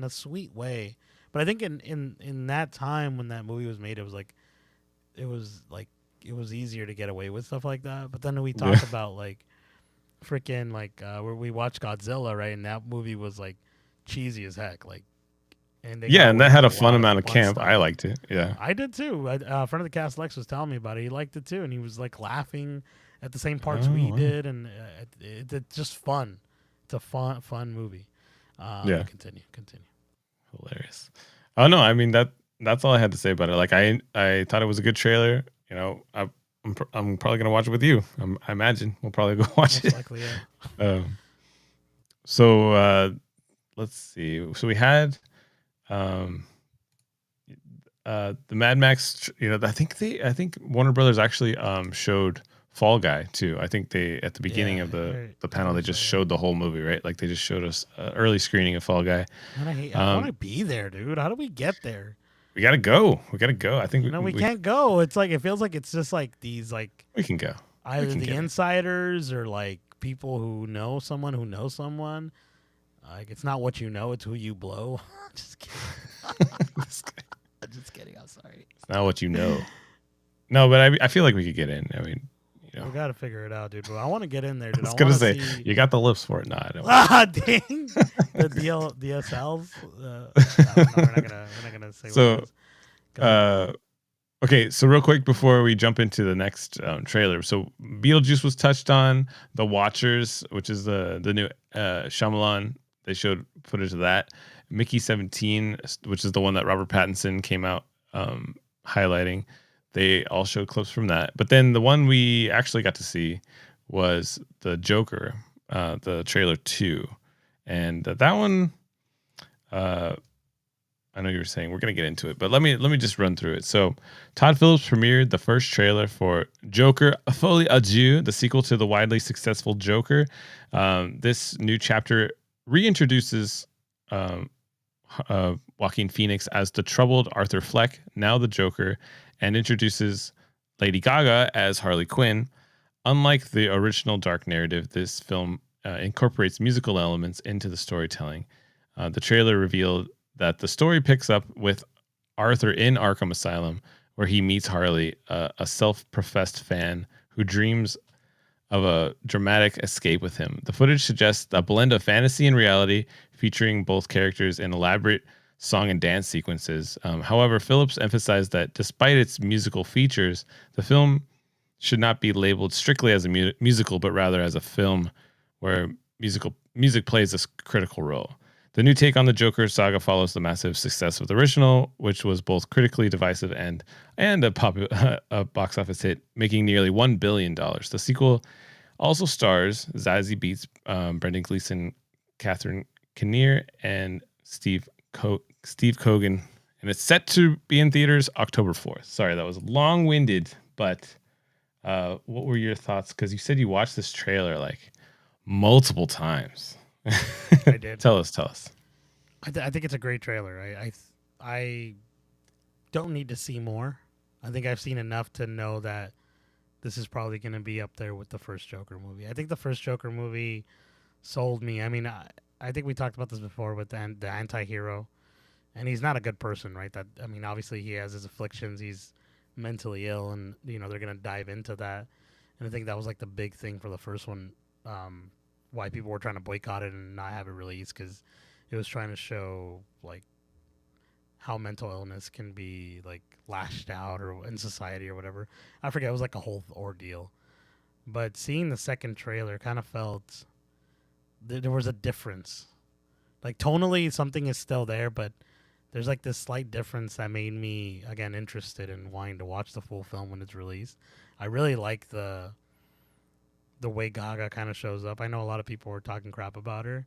a sweet way. But I think in that time when that movie was made, it was like it was easier to get away with stuff like that. But then we Yeah. talk about like freaking like where we watched Godzilla, right? And that movie was like cheesy as heck, like, and they got Yeah, and away that had with a a fun lot of amount of fun camp. I stuff. liked it. Yeah. I did too. A friend of the cast, Lex, was telling me about it. He liked it too, and he was like laughing at the same parts Oh, we wow. did, and it's just fun. It's a fun movie. Yeah. Continue. Hilarious. Oh no, I mean that's all I had to say about it. Like I thought it was a good trailer. You know, I'm probably gonna watch it with you. I imagine we'll probably go watch Most it. likely, yeah. Um, so let's see. So we had um the Mad Max. You know, I think Warner Brothers actually showed Fall Guy too. I think they at the beginning Yeah, of the I panel they think so, just yeah. showed the whole movie, right? Like they just showed us early screening of Fall Guy. Man, I want Um, to be there, dude. How do we get there? we gotta go. We gotta go. I think No, we can't go. It's like it feels like it's just like these like we can go. We either can the get it. insiders or like people who know someone who knows someone. Like it's not what you know, it's who you blow. Just kidding. This guy. Just kidding. I'm sorry. It's not what you know. No, but I feel like we could get in. I mean, you know, We got to figure it out, dude. But I want to get in there, dude. I was I gonna want to say see. you got the lips for it. No, I don't. Ah, dang. The DSLs. No, we're not gonna say So, what it is. Go ahead. Okay, so real quick before we jump into the next trailer, so Beetlejuice was touched on. The Watchers, which is the new Shyamalan, they showed footage of that. Mickey 17, which is the one that Robert Pattinson came out highlighting. They all showed clips from that. But then the one we actually got to see was the Joker, the trailer 2. And that one, I know you were saying we're gonna get into it, but let me just run through it. So, Todd Phillips premiered the first trailer for Joker: Folie, the sequel to the widely successful Joker. This new chapter reintroduces Joaquin Phoenix as the troubled Arthur Fleck, now the Joker, and introduces Lady Gaga as Harley Quinn. Unlike the original dark narrative, this film incorporates musical elements into the storytelling. The trailer revealed that the story picks up with Arthur in Arkham Asylum, where he meets Harley, a self-professed fan who dreams of a dramatic escape with him. The footage suggests a blend of fantasy and reality, featuring both characters in elaborate song and dance sequences. However, Phillips emphasized that despite its musical features, the film should not be labeled strictly as a musical, but rather as a film where music plays a critical role. The new take on the Joker saga follows the massive success of the original, which was both critically divisive and a box office hit, making nearly $1 billion. The sequel also stars Zazie Beetz, Brendan Gleeson, Catherine Kinnear, and Steve Coogan, and it's set to be in theaters October 4th. Sorry, that was long-winded, but what were your thoughts? Because you said you watched this trailer like multiple times. I did. Tell us. I think it's a great trailer. I don't need to see more. I think I've seen enough to know that this is probably going to be up there with the first Joker movie. I think the first Joker movie sold me. I mean, I think we talked about this before with the anti-hero, and he's not a good person, right? Obviously he has his afflictions. He's mentally ill, and they're going to dive into that. And I think that was like the big thing for the first one. Why people were trying to boycott it and not have it released, because it was trying to show like how mental illness can be like lashed out or in society or whatever. I forget, it was like a whole ordeal. But seeing the second trailer kind of felt there was a difference. Like tonally something is still there, but there's like this slight difference that made me again interested in wanting to watch the full film when it's released. I really like the way Gaga kind of shows up. I know a lot of people were talking crap about her,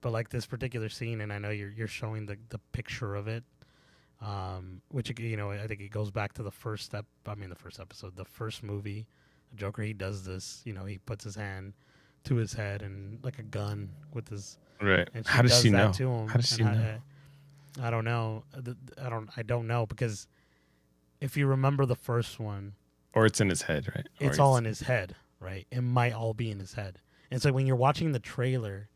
but like this particular scene, and I know you're showing the picture of it, which I think it goes back to the first step. I mean, the first episode, the first movie, Joker. He does this. He puts his hand to his head and like a gun with his Right. and How does she know? to him. How does she know? I don't know. I don't know because if you remember the first one, Or it's in his head, right? it's all in his head, right? It might all be in his head. And so when you're watching the trailer,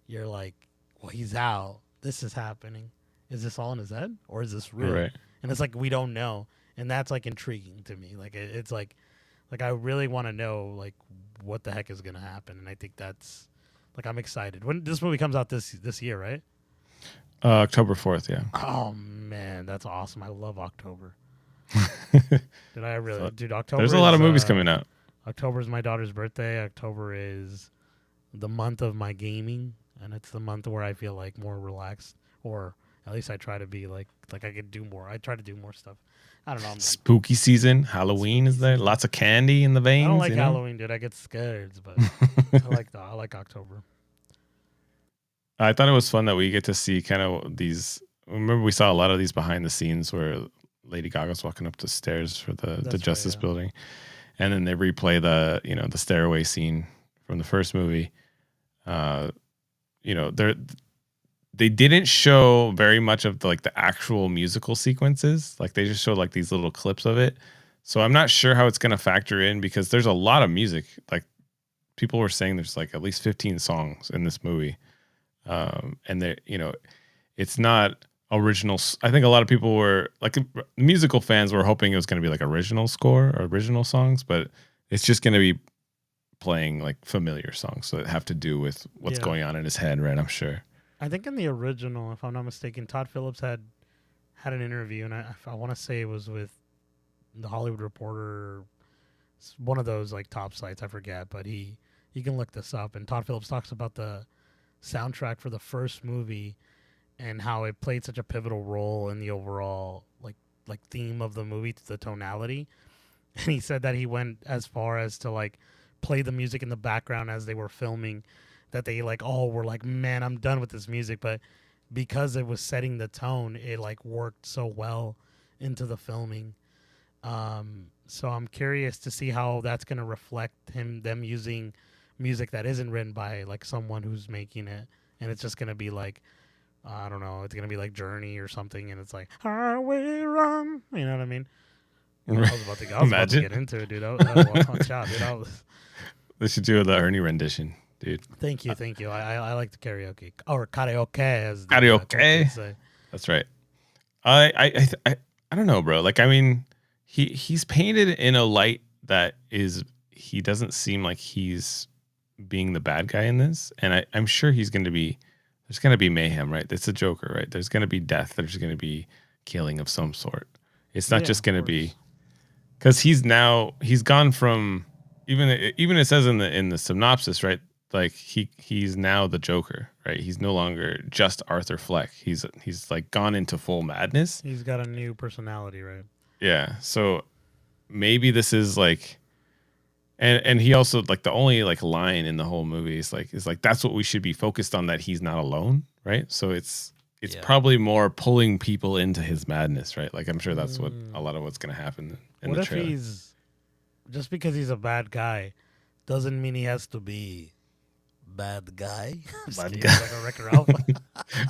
you're like, well, he's out. This is happening. Is this all in his head or is this real? Right. And it's like, we don't know. And that's like intriguing to me. Like, it's like I really want to know like what the heck is going to happen. And I think that's like, I'm excited. When this movie comes out this year, right? October 4th, yeah. Oh man, that's awesome. I love October. Dude, October. There's a lot of movies coming out. October is my daughter's birthday. October is the month of my gaming, and it's the month where I feel like more relaxed, or at least I try to be like I could do more. I try to do more stuff. I don't know. Spooky season, Halloween is there. Lots of candy in the veins. I don't like Halloween, dude. I get scared, but I like October. I thought it was fun that we get to see kind of these. Remember, we saw a lot of these behind the scenes where Lady Gaga's walking up the stairs for the Justice Building, and then they replay the stairway scene from the first movie. They didn't show very much of the actual musical sequences. Like they just showed like these little clips of it. So I'm not sure how it's going to factor in because there's a lot of music. Like people were saying there's like at least 15 songs in this movie. And it's not original. I think a lot of people were like musical fans were hoping it was going to be like original score or original songs, but it's just going to be playing like familiar songs that have to do with what's going on in his head, right? I'm sure. I think in the original, if I'm not mistaken, Todd Phillips had an interview, and I want to say it was with the Hollywood Reporter, one of those like top sites, I forget, but you can look this up, and Todd Phillips talks about the soundtrack for the first movie and how it played such a pivotal role in the overall like theme of the movie, to the tonality. And he said that he went as far as to like play the music in the background as they were filming, that they like all were like, man, I'm done with this music, but because it was setting the tone, it like worked so well into the filming. So I'm curious to see how that's going to reflect them using music that isn't written by like someone who's making it, and it's just going to be like, I don't know, it's going to be like Journey or something, and it's like, Highway Run, you know what I mean? I was about to get into it, dude. Watch out, dude. They should do the Ernie rendition, dude. Thank you. I like the karaoke, or karaoke as karaoke. Say. That's right. I don't know, bro. Like, I mean, he's painted in a light that is, he doesn't seem like he's being the bad guy in this, and I'm sure there's going to be mayhem, right? It's a Joker, right? There's going to be death. There's going to be killing of some sort. It's not just going to be, because he's gone from, even it says in the synopsis, right? Like he's now the Joker, right? He's no longer just Arthur Fleck. He's like gone into full madness. He's got a new personality, right? Yeah. So maybe this is like, and he also like the only like line in the whole movie is like that's what we should be focused on, that he's not alone, right? So it's probably more pulling people into his madness, right? Like I'm sure that's what a lot of what's going to happen in the trailer. What if he's, just because he's a bad guy doesn't mean he has to be bad guy? Bad guy. Like a Wreck-It Ralph.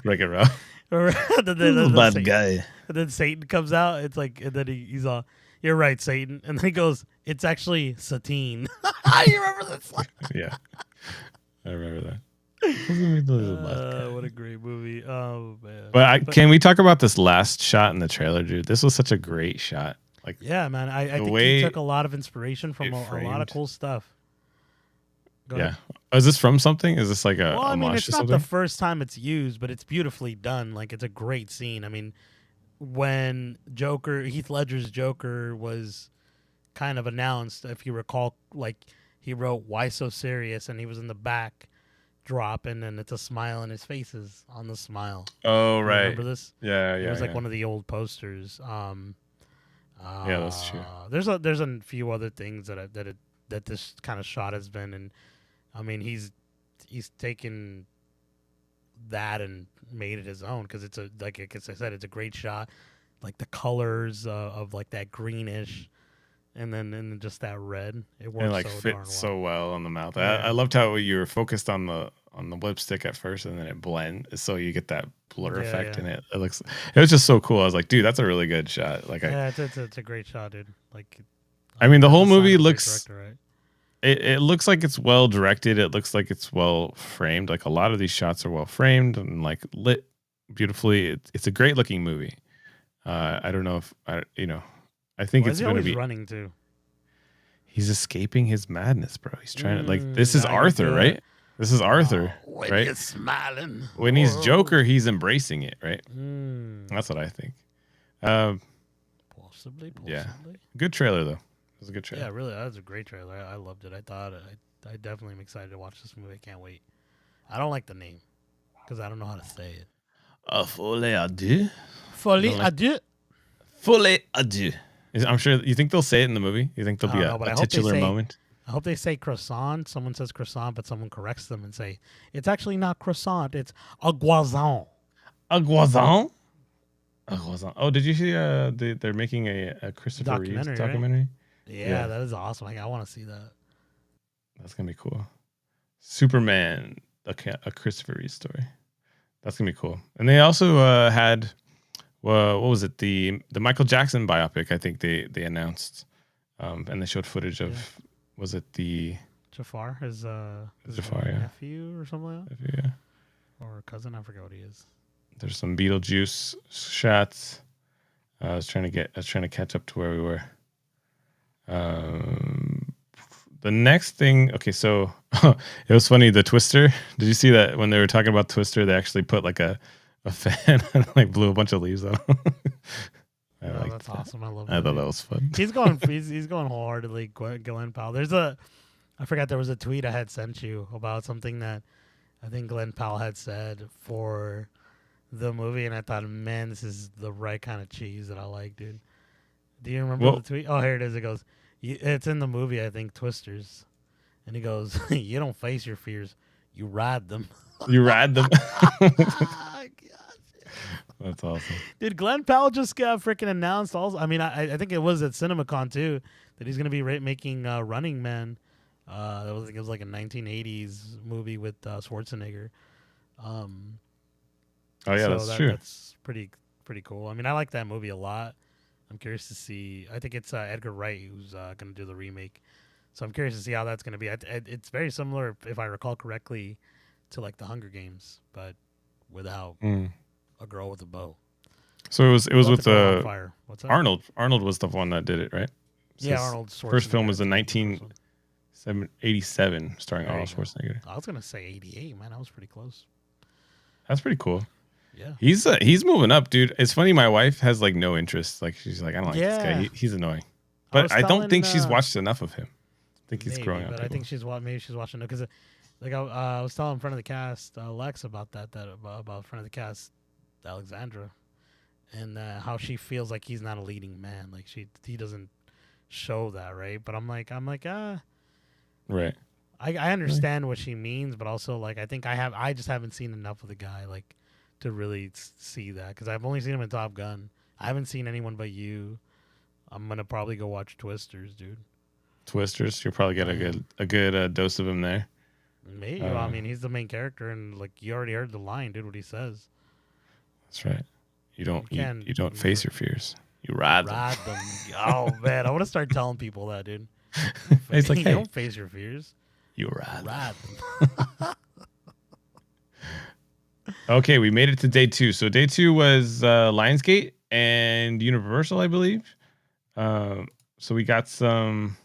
Wreck-It Ralph. Bad Satan, guy. And then Satan comes out. It's like, and then he's all, "You're right, Satan." And then he goes, "It's actually Satine." You remember this? Yeah, I remember that. What a great movie! Oh man! But can we talk about this last shot in the trailer, dude? This was such a great shot. Like, yeah, man. I think he took a lot of inspiration from a lot of cool stuff. Go ahead. Is this from something? Is this like a? Well, I mean, it's not something? the first time it's used, but it's beautifully done. Like, it's a great scene. I mean, when Heath Ledger's Joker was kind of announced, if you recall, like he wrote "Why So Serious," and he was in the back drop, and then it's a smile, and his face is on the smile. Oh, right. Remember this? Yeah. It was like one of the old posters. Yeah, that's true. There's a few other things that this kind of shot has been, and I mean he's taken that and made it his own because it's like I said, it's a great shot. Like the colors of like that greenish, and then just that red. It works And like so fit darn well. so well on the mouth. Yeah. I loved how you were focused on the lipstick at first, and then it blends, so you get that blur effect, and it was just so cool. I was like, dude, that's a really good shot. Like, it's a great shot, dude. Like, I mean, the whole that's a sign movie of a great looks. director, right? It looks like it's well directed. It looks like it's well framed. Like a lot of these shots are well framed and like lit beautifully. It's a great looking movie. I don't know if I think Why it's is he going to always be. running too? He's escaping his madness, bro. He's trying to like. This is Arthur, right? This is Arthur, when right? you're smiling. When he's Joker, he's embracing it, right? Mm. That's what I think. Possibly. Yeah. Good trailer though. It was a good trailer. Yeah, really, that was a great trailer. I loved it. I definitely am excited to watch this movie. I can't wait. I don't like the name because I don't know how to say it. Folie à deux. Folie à deux. Folie à deux. I'm sure. You think they'll say it in the movie? You think there'll be a titular moment? I hope they say croissant. Someone says croissant, but someone corrects them and say it's actually not croissant. It's aguazon. Aguazon. Aguazon. Oh, did you see? They're making a Christopher Reeves documentary. Right? Yeah, that is awesome. I want to see that. That's gonna be cool. Superman, a Christopher Reeve story. That's gonna be cool. And they also had, what was it? The Michael Jackson biopic. I think they announced, and they showed footage of. Yeah. Was it the Jafar? His Jafar, nephew or something like that. Nephew, yeah. Or cousin? I forget what he is. There's some Beetlejuice shots. I was trying to catch up to where we were. The next thing, okay, so it was funny. The Twister. Did you see that when they were talking about Twister? They actually put like a fan and like blew a bunch of leaves out. That's awesome. I love. I thought that was fun. He's going wholeheartedly. Glenn Powell. I forgot there was a tweet I had sent you about something that I think Glenn Powell had said for the movie, and I thought, man, this is the right kind of cheese that I like, dude. Do you remember the tweet? Oh, here it is. It goes, it's in the movie, I think, Twisters. And he goes, you don't face your fears, you ride them. You ride them? That's awesome. Dude, Glenn Powell just got freaking announced also. I mean, I think it was at CinemaCon, too, that he's going to be making Running Man. It was like a 1980s movie with Schwarzenegger. Oh, yeah, that's true. That's pretty cool. I mean, I like that movie a lot. I'm curious to see. I think it's Edgar Wright who's going to do the remake. So I'm curious to see how that's going to be. It's very similar, if I recall correctly, to like the Hunger Games, but without a girl with a bow. So it was with What's that? Arnold. Arnold was the one that did it, right? So yeah, Arnold Schwarzenegger. First film was in 1987, starring Arnold Schwarzenegger. I was going to say 88, man. I was pretty close. That's pretty cool. Yeah, he's moving up, dude. It's funny. My wife has like no interest. Like she's like, I don't like this guy. He's annoying. But I don't think she's watched enough of him. I think he's growing up. But I think she's watching because, like I was telling front of the cast Lex about about front of the cast Alexandra, and how she feels like he's not a leading man. Like he doesn't show that, right? But I'm like right. I understand what she means, but also like I just haven't seen enough of the guy like to really see that because I've only seen him in Top Gun. I haven't seen anyone but you. I'm gonna probably go watch Twisters, dude. Twisters, you'll probably get a good dose of him there. Maybe. Well, I mean, he's the main character, and like you already heard the line, dude. What he says. That's right. You don't face your fears. You ride them. Oh man, I want to start telling people that, dude. It's like, you don't face your fears. You ride them. Okay, we made it to day 2. So day 2 was Lionsgate and Universal, I believe. So we got some.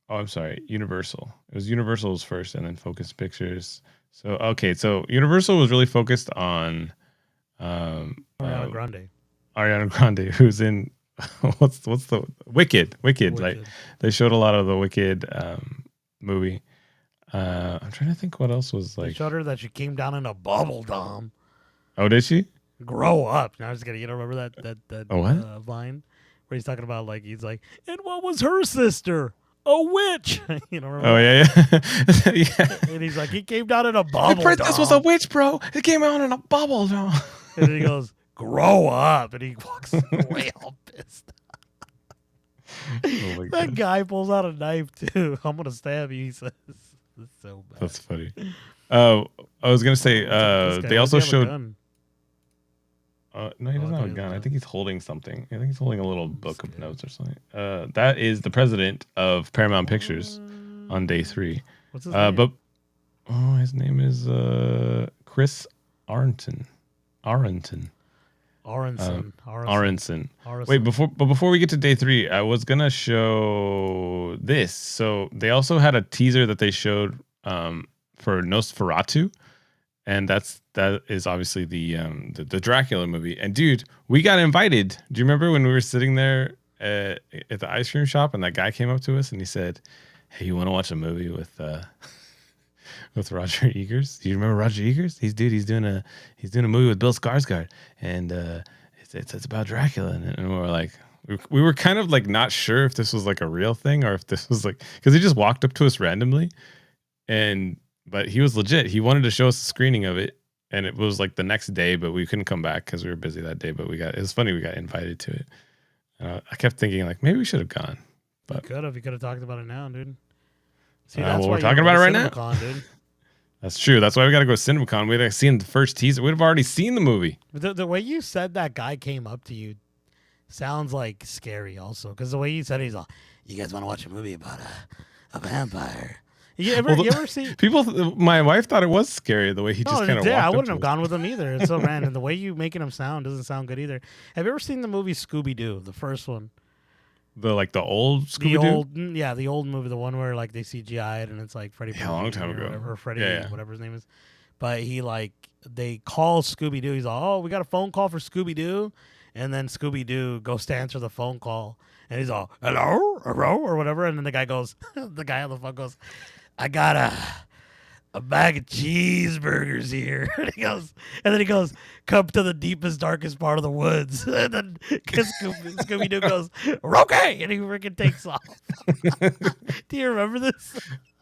Oh, I'm sorry, Universal. It was Universal's first, and then Focus Pictures. So so Universal was really focused on Ariana Grande. Ariana Grande, who's in what's the Wicked. Like they showed a lot of the Wicked movie. I'm trying to think what else was like. They showed her that she came down in a bubble, Dom. Oh, did she? Grow up. Now I was gonna, remember that what? Vine where he's talking about like he's like, and what was her sister? a witch. You know, remember Oh that? yeah, yeah. And he's like, he came down in a The bubble. princess was a dog. witch, bro. It came out in a bubble, dog. And he goes, grow up. And he walks away all pissed. Oh my That god, guy pulls out a knife too. I'm gonna stab you. He says, "It's so bad." that's funny. I was gonna say, What's up with this guy? they Why does he also have a showed. gun? No, he doesn't I have thought a he gun. was I a- think he's holding something. I think he's holding a little book of scared. notes or something. That is the president of Paramount Pictures on day 3. What's his name? But his name is Chris Arnton. Aronson. Aronson. Wait, before we get to day 3, I was gonna show this. So they also had a teaser that they showed for Nosferatu, and that is obviously the Dracula movie. And dude, we got invited. Do you remember when we were sitting there at the ice cream shop and that guy came up to us and he said, "Hey, you want to watch a movie with Roger Egers? Do you remember Roger Egers? He's doing a movie with Bill Skarsgård, and it's about Dracula." And we were like, we were kind of like not sure if this was like a real thing or if this was like, because he just walked up to us randomly, but he was legit. He wanted to show us a screening of it, and it was like the next day, but we couldn't come back because we were busy that day. But it was funny, we got invited to it. I kept thinking like maybe we should have gone, but You could have talked about it now, dude. See, well, why we're you talking go about to it right now. CinemaCon, dude. That's true. That's why we got to go to CinemaCon. We'd have seen the first teaser. We'd have already seen the movie. The way you said that guy came up to you sounds like scary also, because the way you said it, he's like, "You guys want to watch a movie about a vampire?" You ever see People? My wife thought it was scary the way he just kind of walked I up wouldn't to have us. gone with him either. It's so random. The way you making him sound doesn't sound good either. Have you ever seen the movie Scooby Doo, the first one? The old Scooby-Doo? The old movie, the one where like they CGI'd and it's like Freddie. Yeah, a long time Jr. or ago. whatever, or Freddie, Yeah. whatever his name is. But they call Scooby Doo. He's like, "Oh, we got a phone call for Scooby Doo," and then Scooby Doo goes to answer the phone call, and he's all, "Hello, or whatever," and then the guy goes, the guy on the phone goes, "I got a bag of cheeseburgers here." And then he goes, "Come to the deepest, darkest part of the woods." And then Scooby Doo goes, "Okay," and he freaking takes off. Do you remember this?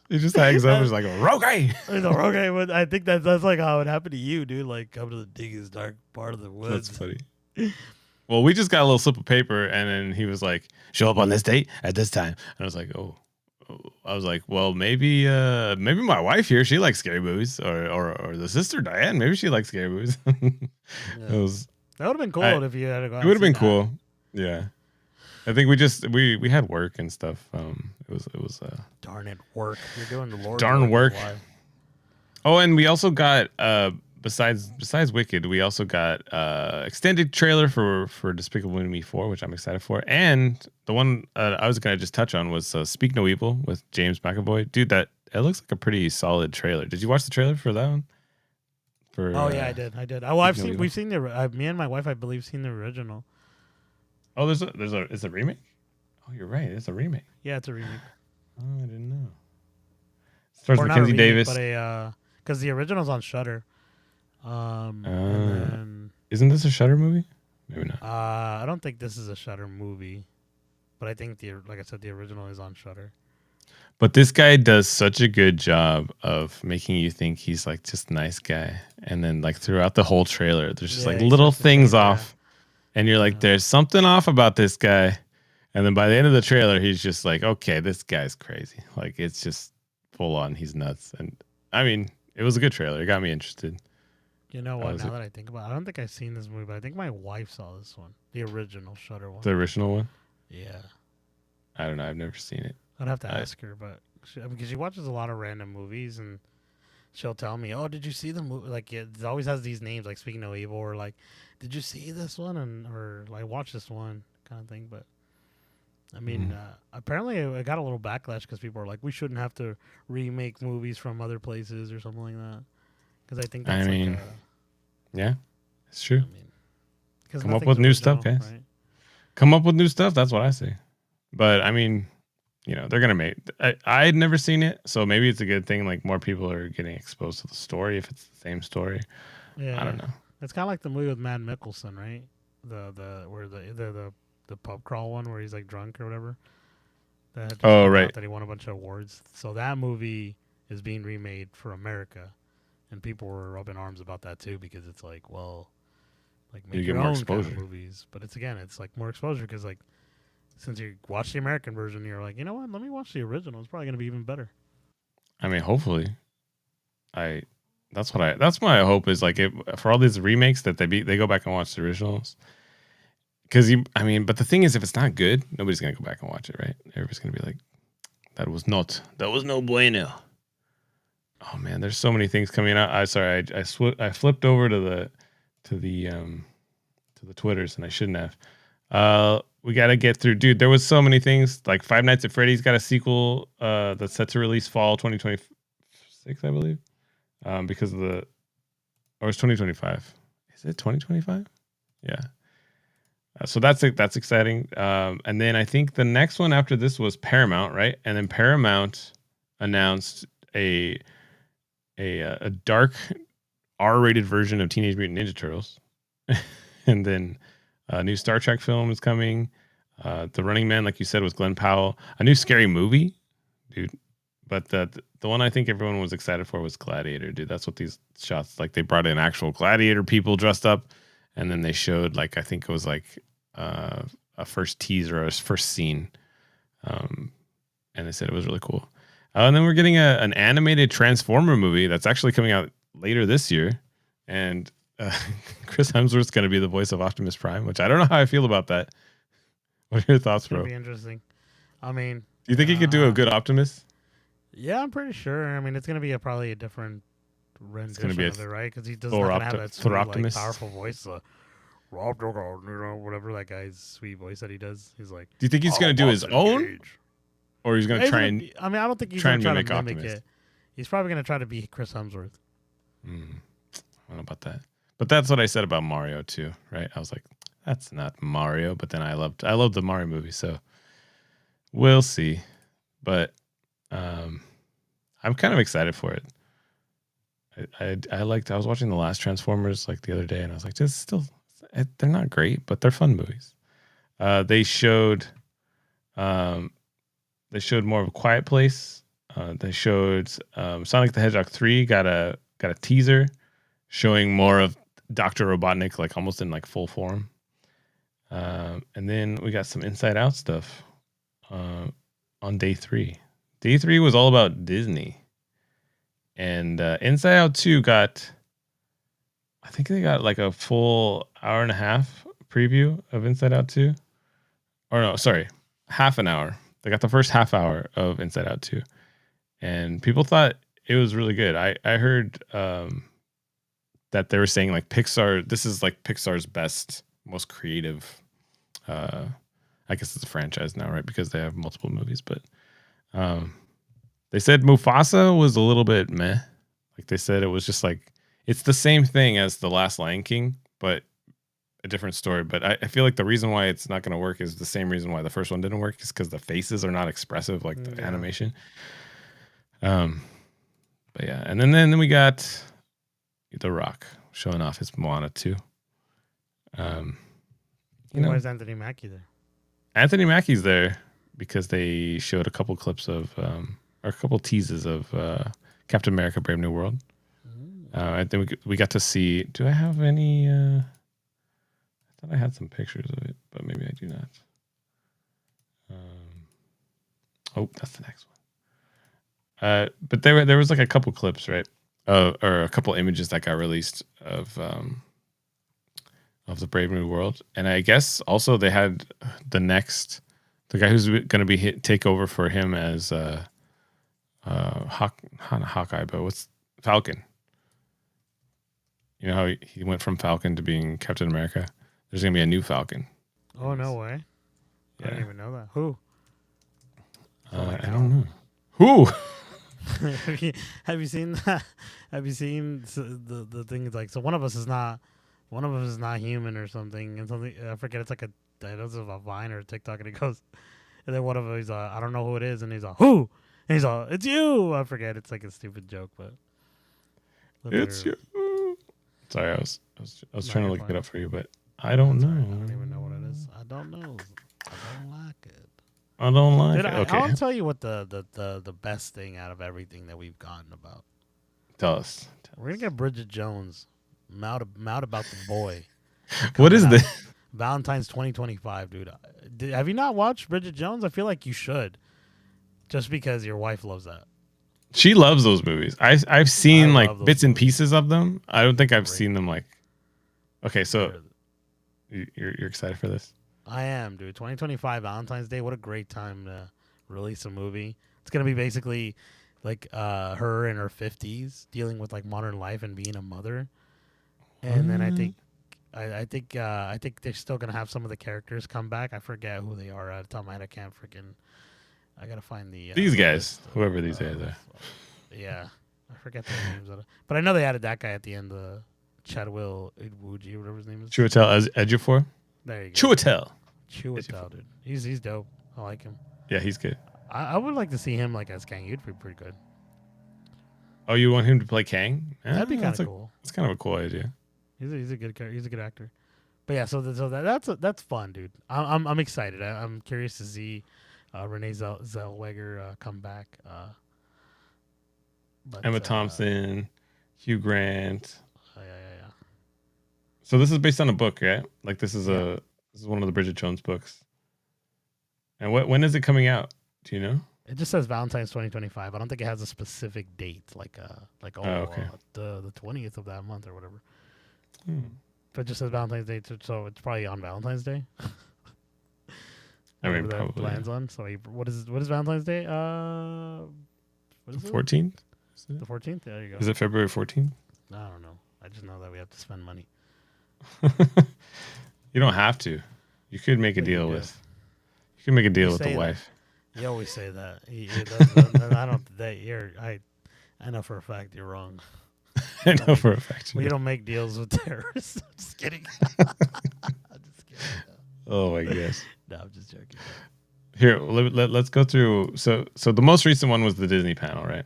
He just hangs up and is like, "Okay." He's like, "Okay," but I think that's like how it happened to you, dude. Like, come to the deepest, dark part of the woods. That's funny. Well, we just got a little slip of paper, and then he was like, "Show up on this date at this time." And I was like, "Oh." I was like, well, maybe my wife here, she likes scary movies, or the sister Diane, maybe she likes scary movies. Yeah. That That would have been cool if you had to go. It would have been cool. Yeah, I think we had work and stuff. It was Darn it, work! You're doing the Lord's darn work. Why? Oh, and we also got besides Wicked, we also got extended trailer for Despicable Me 4, which I'm excited for, and the one I was gonna just touch on was Speak No Evil with James McAvoy. Dude, it looks like a pretty solid trailer. Did you watch the trailer for that one? Yeah, I did. Oh, we've seen me and my wife, I believe, seen the original. Oh, it's a remake. Oh, you're right, it's a remake. Yeah, it's a remake. Oh, I didn't know. Stars Or not a Mackenzie remake, Davis. but because the original's on Shudder. And then Isn't this a Shudder movie? Maybe not. I don't think this is a Shudder movie, but I think like I said, the original is on Shudder. But this guy does such a good job of making you think he's like just a nice guy, and then like throughout the whole trailer, there's just like little things off, and you're like, there's something off about this guy, and then by the end of the trailer, he's just like, okay, this guy's crazy. Like it's just full on, he's nuts. And I mean, it was a good trailer. It got me interested. You know what? Now that I think about it, I don't think I've seen this movie, but I think my wife saw this one, the original Shudder one. The original one? Yeah. I don't know. I've never seen it. I'd have to ask her, but because she watches a lot of random movies, and she'll tell me, "Oh, did you see the movie?" Like it always has these names, like Speak No Evil, or like, "Did you see this one?" or like, "Watch this one," kind of thing. But I mean, apparently, I got a little backlash because people are like, "We shouldn't have to remake movies from other places or something like that." Because I think that's yeah, it's true. I mean, come up with new stuff, guys. Right? Come up with new stuff. That's what I say. But I mean, you know, they're gonna make. I had never seen it, so maybe it's a good thing. Like more people are getting exposed to the story if it's the same story. Yeah, I don't know. It's kind of like the movie with Matt Mikkelsen, right? The pub crawl one where he's like drunk or whatever. that had just Oh, come right. out that he won a bunch of awards. So that movie is being remade for America, and people were up in arms about that too because it's like, well, like You make get your more own kind of exposure. movies. But it's like more exposure because like since you watch the American version, you're like, you know what? Let me watch the original. It's probably gonna be even better. I mean, hopefully, I. That's my hope is like for all these remakes that they go back and watch the originals. Because I mean, but the thing is, if it's not good, nobody's gonna go back and watch it, right? Everybody's gonna be like, that was no bueno. Oh man, there's so many things coming out. I flipped over to the Twitters and I shouldn't have. We gotta get through, dude. There was so many things. Like Five Nights at Freddy's got a sequel that's set to release fall 2026, I believe. Because of or it's 2025. Is it 2025? Yeah. So that's exciting. And then I think the next one after this was Paramount, right? And then Paramount announced a dark R-rated version of Teenage Mutant Ninja Turtles, and then a new Star Trek film is coming. The Running Man, like you said, was Glenn Powell. A new scary movie, dude. But the one I think everyone was excited for was Gladiator, dude. That's what these shots like. They brought in actual Gladiator people dressed up, and then they showed like I think it was like a first teaser or a first scene, and they said it was really cool. And then we're getting an animated Transformer movie that's actually coming out later this year, and Chris Hemsworth's going to be the voice of Optimus Prime, which I don't know how I feel about that. What are your thoughts, It's gonna bro? be interesting. I mean, Do you think he could do a good Optimus? yeah, I'm pretty sure. I mean, it's gonna be probably a different It's going to rendition be a of it, right? Because he does Thor not gonna have that sweet, like, Optimus. powerful voice. Rob Dogger, whatever that guy's sweet voice that he does. He's like, Do you think he's going to do his own, or he's going to try and I mean, I don't think he's try gonna and try to mimic mimic Optimus? it. He's probably gonna try to be Chris Hemsworth. I don't know about that, but that's what I said about Mario too, right? I was like, that's not Mario, but then I loved the Mario movie, so we'll see. But I'm kind of excited for it. I was watching the last Transformers like the other day, and I was like, just still, they're not great, but they're fun movies. They showed more of A Quiet Place. They showed Sonic the Hedgehog 3 got a teaser showing more of Dr. Robotnik, like almost in like full form. And then we got some Inside Out stuff on day 3. Day 3 was all about Disney. And Inside Out 2 I think they got like a full hour and a half preview of Inside Out 2. Or no, sorry, half an hour. They got the first half hour of Inside Out 2. And people thought it was really good. I heard that they were saying like this is like Pixar's best, most creative, I guess it's a franchise now, right? Because they have multiple movies, but they said Mufasa was a little bit meh. Like they said it was just like, it's the same thing as The Last Lion King, but a different story. But I feel like the reason why it's not going to work is the same reason why the first one didn't work, is because the faces are not expressive like the animation. But yeah, and then we got The Rock showing off his Moana 2. Why is Anthony Mackie there? Anthony Mackie's there because they showed a couple clips of or a couple teases of Captain America: Brave New World. I think we got to see. Do I have any? I thought I had some pictures of it, but maybe I do not. Oh, that's the next one. But there was like a couple clips, right? Or a couple images that got released of the Brave New World, and I guess also they had the guy who's going to be take over for him as not Hawkeye, but what's Falcon. You know how he went from Falcon to being Captain America? There's going to be a new Falcon. Oh, no way. Yeah. I didn't even know that. Who? I don't know. Who? Have you seen that? Have you seen the thing? Like, so one of us is not human or something, and something I forget. It's like a Vine or a TikTok, and he goes, and then one of them he's I don't know who it is, and he's who? And he's it's you. I forget. It's like a stupid joke, but it's you. Sorry, I was trying to look it up for you, but I don't know. Right. I don't even know what it is. I don't know. I don't like it. I don't like Dude, it. Okay, I'll tell you what the best thing out of everything that we've gotten about. tell us. We're gonna get Bridget Jones, Mount About the Boy, What coming is out this? Valentine's 2025, dude. Have you not watched Bridget Jones? I feel like you should, just because your wife loves that. She loves those movies. I've I seen like love those bits and movies. pieces of them. I don't think I've Great. seen them like. Okay, so They're- you're excited for this? I am, dude. 2025 Valentine's Day. What a great time to release a movie. It's gonna be basically like her in her 50s dealing with like modern life and being a mother. And then I think they're still gonna have some of the characters come back. I forget who they are. At the top of my head, I can't freaking. I gotta find These the guys, list whoever these guys are. yeah, I forget their names. But I know they added that guy at the end. Chadwill Idwuji, whatever his name is. Chiwetel Ejiofor. There you go. Chiwetel. Chiwetel, dude. He's dope. I like him. Yeah, he's good. I would like to see him like as Kang. He'd be pretty good. Oh, you want him to play Kang? That'd be kind That's of cool. It's kind of a cool idea. He's a good he's a good actor. But yeah, that's fun, dude. I'm excited. I'm curious to see Renee Zellweger come back. Emma Thompson, Hugh Grant. Yeah. So this is based on a book, right? Like this is Yeah. this is one of the Bridget Jones books. And when is it coming out? Do you know? It just says Valentine's 2025. I don't think it has a specific date, like okay. The 20th of that month or whatever. Hmm. But it just says Valentine's Day, so it's probably on Valentine's Day. I mean, Whatever that probably. lands on. So what is Valentine's Day? What is The it? 14th? The 14th. There you go. Is it February 14th? I don't know. I just know that we have to spend money. You don't have to. You could make a But you deal do. with. You can make a deal You with the say that. wife. You always say that. I don't. I know for a fact you're wrong. I know for a fact. We don't make deals with terrorists. I'm just kidding. I'm just kidding. Oh my gosh. No, I'm just joking. Here, let's go through. So the most recent one was the Disney panel, right?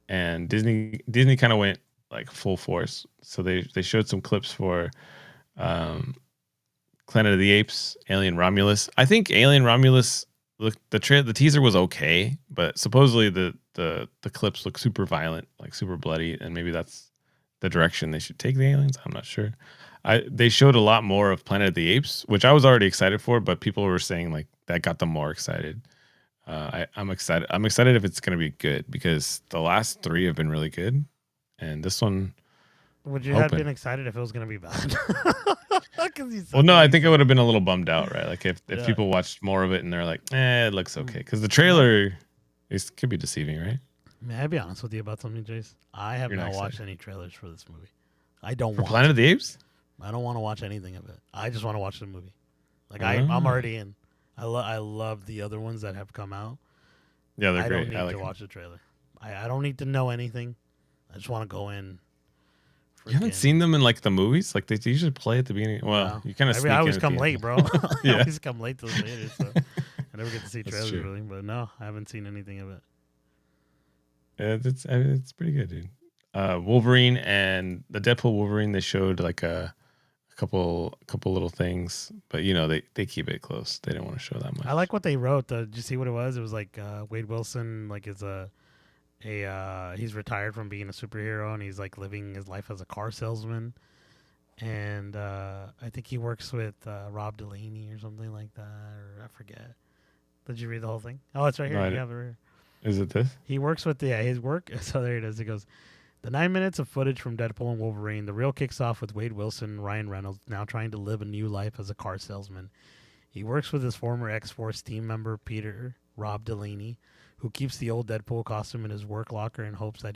And Disney kind of went like full force. So they showed some clips for Planet of the Apes, Alien Romulus. I think Alien Romulus, the teaser was okay, but supposedly the clips look super violent, like super bloody, and maybe that's the direction they should take the aliens. I'm not sure. They showed a lot more of Planet of the Apes, which I was already excited for, but people were saying like that got them more excited. I'm excited. I'm excited if it's going to be good because the last three have been really good, and this one. Would you have been excited if it was going to be bad? Well, no, I think I would have been a little bummed out, right? Like if Yeah. people watched more of it and they're like, it looks okay, because the trailer could be deceiving, right? May I be honest with you about something, Jace? I have You're not not watched excited. any trailers for this movie. I don't For want Planet to. of the Apes. I don't want to watch anything of it. I just want to watch the movie. Like Oh. I'm already in. I love the other ones that have come out. Yeah, they're I great. don't need I like to them. watch the trailer. I don't need to know anything. I just want to go in. You haven't seen them in like the movies? Like they usually play at the beginning. Well, No. you kind of. I always come late, bro. I Yeah. always come late to the theater, so I never get to see That's trailers true. really. But no, I haven't seen anything of it. Yeah, it's pretty good, dude. Wolverine and the Deadpool Wolverine. They showed like a couple little things, but you know they keep it close. They didn't want to show that much. I like what they wrote. Did you see what it was? It was like Wade Wilson, like is he's retired from being a superhero and he's like living his life as a car salesman. And I think he works with Rob Delaney or something like that, or I forget. Did you read the whole thing? Oh, it's right here. No, I You have it right here. Is it this? He works with his work. So there it is. It goes. The 9 minutes of footage from Deadpool and Wolverine. The reel kicks off with Wade Wilson, Ryan Reynolds, now trying to live a new life as a car salesman. He works with his former X-Force team member Peter Rob Delaney, who keeps the old Deadpool costume in his work locker in hopes that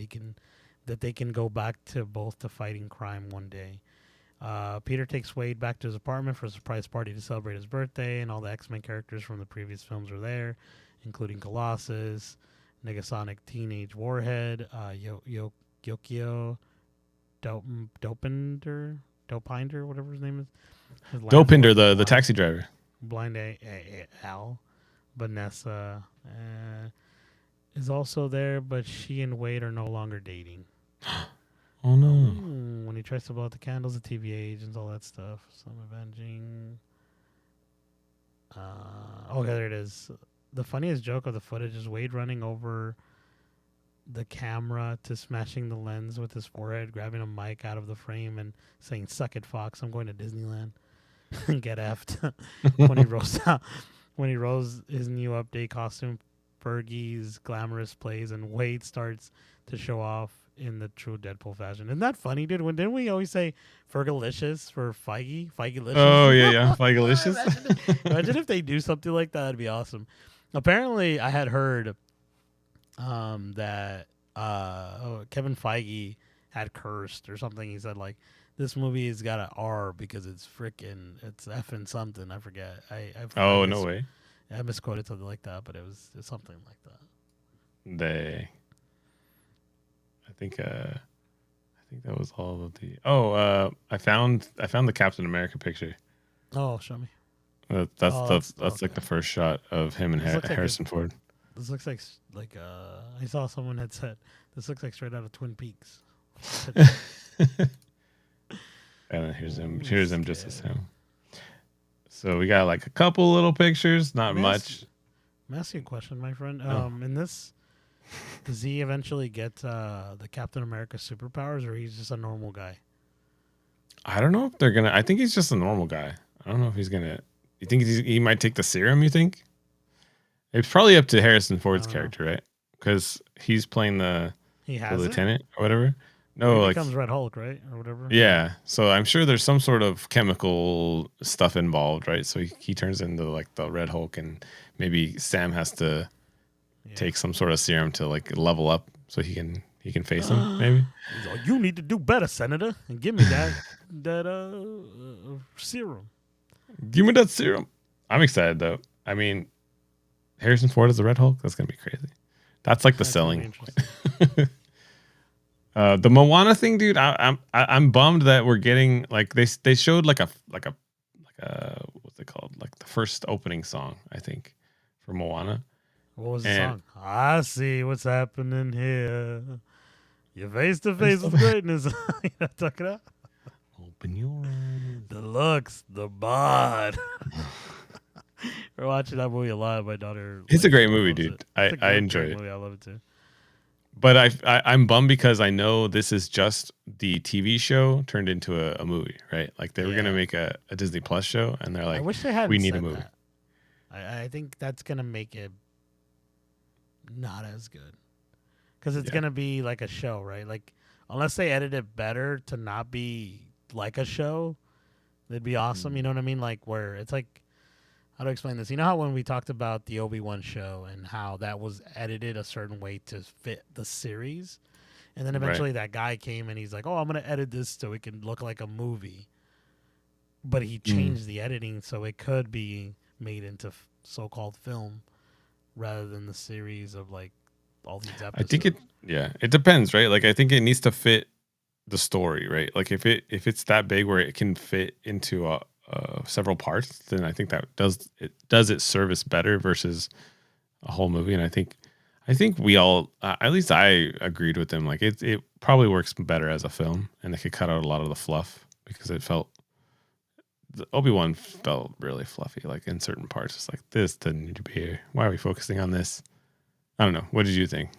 they can go back to fighting crime one day. Peter takes Wade back to his apartment for a surprise party to celebrate his birthday, and all the X-Men characters from the previous films are there, including Colossus, Negasonic Teenage Warhead, Yokio, Dopinder, whatever his name is. Dopinder, the taxi driver. Blind Al. Vanessa is also there, but she and Wade are no longer dating. Oh no! When he tries to blow out the candles, the TVA agents, all that stuff. Some avenging. Okay, there it is. The funniest joke of the footage is Wade running over the camera to smashing the lens with his forehead, grabbing a mic out of the frame and saying, "Suck it, Fox. I'm going to Disneyland." Get effed. when he rolls out, when he rolls his new update costume, Fergie's glamorous plays, and Wade starts to show off in the true Deadpool fashion. Isn't that funny, dude? When didn't we always say Fergalicious for Feige? Feigelicious. Oh yeah, Feigelicious. Imagine if they do something like that. That'd be awesome. Apparently, I had heard that Kevin Feige had cursed or something. He said like this movie has got an R because it's it's effing something. I forget. Oh no way. I misquoted something like that, but it's something like that. I think that was all of the. Oh, I found the Captain America picture. Oh, show me. That's like the first shot of him and Harrison Ford. This looks like I saw someone had said this looks like straight out of Twin Peaks. And here's him just as him. So we got like a couple little pictures, not much. Let me ask you a question, my friend. In this, does he eventually get the Captain America superpowers, or he's just a normal guy? I don't know if they're gonna. I think he's just a normal guy. I don't know if he's gonna. You think he might take the serum? You think? It's probably up to Harrison Ford's character, right? Because he's playing the lieutenant or whatever. No, he like becomes Red Hulk, right, or whatever. Yeah, so I'm sure there's some sort of chemical stuff involved, right? So he turns into like the Red Hulk, and maybe Sam has to take some sort of serum to like level up so he can face him. Maybe. He's like, you need to do better, Senator, and give me that serum. Give me that serum. I'm excited though. I mean, Harrison Ford as the Red Hulk. That's gonna be crazy. That's like the selling point. The Moana thing, dude. I'm bummed that we're getting like they showed like a what's it called, like the first opening song, I think, for Moana. What was the song? I see what's happening here. You're face to face with greatness. You know, talk it out. Open your eyes. The looks, the bod. We're watching that movie a lot. My daughter. It's a great movie, dude. I enjoy it. Movie. I love it too. But I'm bummed because I know this is just the TV show turned into a movie, right? Like they were gonna make a Disney Plus show, and they're like, I wish they hadn't we need said a movie. That. I think that's gonna make it not as good because it's gonna be like a show, right? Like unless they edit it better to not be like a show, it'd be awesome. You know what I mean? Like where it's like. How to explain this? You know how when we talked about the Obi-Wan show and how that was edited a certain way to fit the series, and then eventually that guy came and he's like, "Oh, I'm going to edit this so it can look like a movie," but he changed the editing so it could be made into so-called film rather than the series of like all these episodes. I think it depends, right? Like I think it needs to fit the story, right? Like if it's that big where it can fit into several parts, then I think that does its service better versus a whole movie. And I think we all, at least I agreed with them. Like it probably works better as a film, and they could cut out a lot of the fluff because the Obi-Wan felt really fluffy. Like in certain parts, it's like this didn't need to be here. Why are we focusing on this? I don't know. What did you think?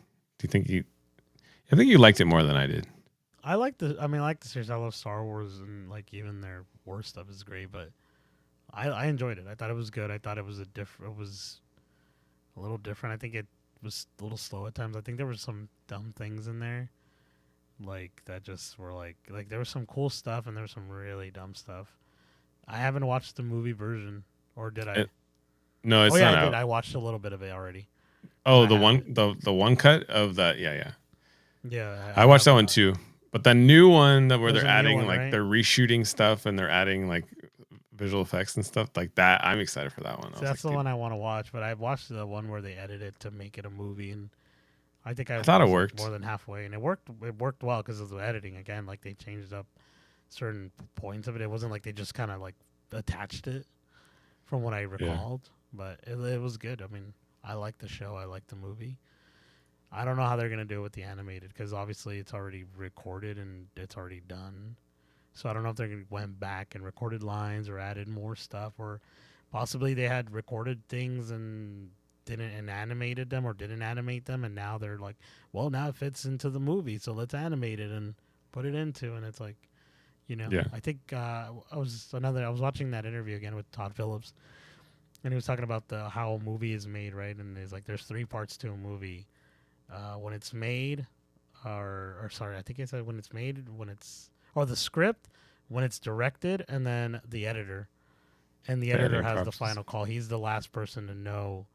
I think you liked it more than I did. I like the series. I love Star Wars, and like even their war stuff is great. But I enjoyed it. I thought it was good. I thought it was a little different. I think it was a little slow at times. I think there were some dumb things in there, like that just were like there was some cool stuff and there was some really dumb stuff. I haven't watched the movie version, or did I? No, it's not I out. did. I watched a little bit of it already. Oh, the one cut of that. Yeah. Yeah, I watched that one too. But the new one where they're adding they're reshooting stuff and they're adding like visual effects and stuff like that, I'm excited for that one. So that's the one I want to watch. But I watched the one where they edited it to make it a movie, and I think I thought it worked more than halfway, and it worked. It worked well because of the editing. Again, like they changed up certain points of it. It wasn't like they just kind of like attached it, from what I recalled. But it was good. I mean, I like the show. I like the movie. I don't know how they're going to do it with the animated because obviously it's already recorded and it's already done. So I don't know if they went back and recorded lines or added more stuff, or possibly they had recorded things and didn't animated them or didn't animate them, and now they're like, well, now it fits into the movie, so let's animate it and put it into. And it's like, Yeah. I think I was watching that interview again with Todd Phillips, and he was talking about how a movie is made, right? And there's like there's three parts to a movie. When it's made, or sorry, I think he said when it's made, or the script, when it's directed, and then the editor. And the editor has the final call. He's the last person to know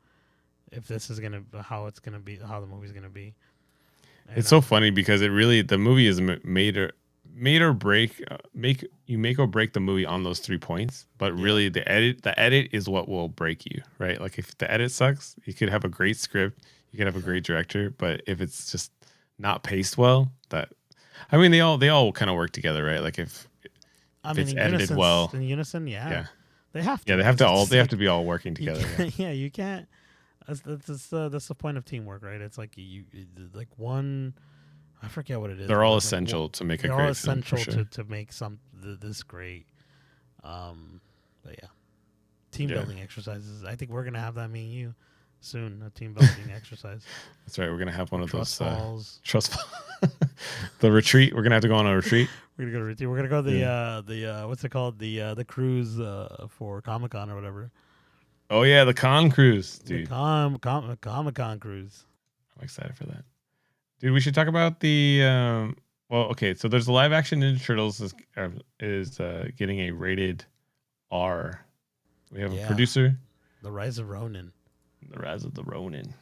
if this is how the movie's gonna be. And, it's so funny because the movie is made or break, make or break the movie on those 3 points. But really, the edit is what will break you, right? Like if the edit sucks, you could have a great script, you could have a great director, but if it's just not paced well, they all kind of work together, right? Like if it's edited well, in unison, yeah. They have to. Yeah, they have to be all working together. You can't. That's the point of teamwork, right? It's like like one. I forget what it is. They're all essential to make a great film. They're all essential to make this great. But yeah, team building exercises. I think we're gonna have that, me and you, soon. A team building exercise. That's right. We're gonna have one of those trust falls. The retreat. We're gonna have to go on a retreat. We're gonna go to retreat. We're gonna go the what's it called, the cruise for Comic-Con or whatever. Oh yeah, the con cruise, dude. The Comic-Con cruise. I'm excited for that, dude. We should talk about the well, okay. So there's a live action Ninja Turtles is getting a rated R. We have a producer. The Rise of Ronin. The Rise of the Ronin.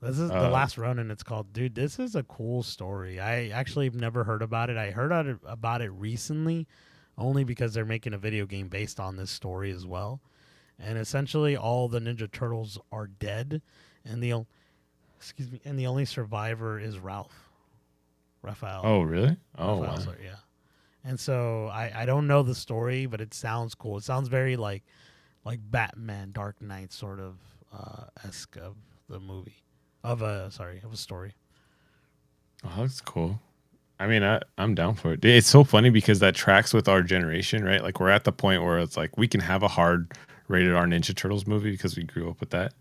This is the last Ronin. It's called, dude. This is a cool story. I actually have never heard about it. I heard about it recently, only because they're making a video game based on this story as well. And essentially, all the Ninja Turtles are dead, and the only survivor is Raphael. Oh, really? Oh, Raphael, wow. sorry, yeah. And so I don't know the story, but it sounds cool. It sounds very like Batman, Dark Knight sort of esque of the movie. Of a story. Oh, that's cool. I mean, I'm down for it. It's so funny because that tracks with our generation, right? Like we're at the point where it's like we can have a hard rated R Ninja Turtles movie because we grew up with that.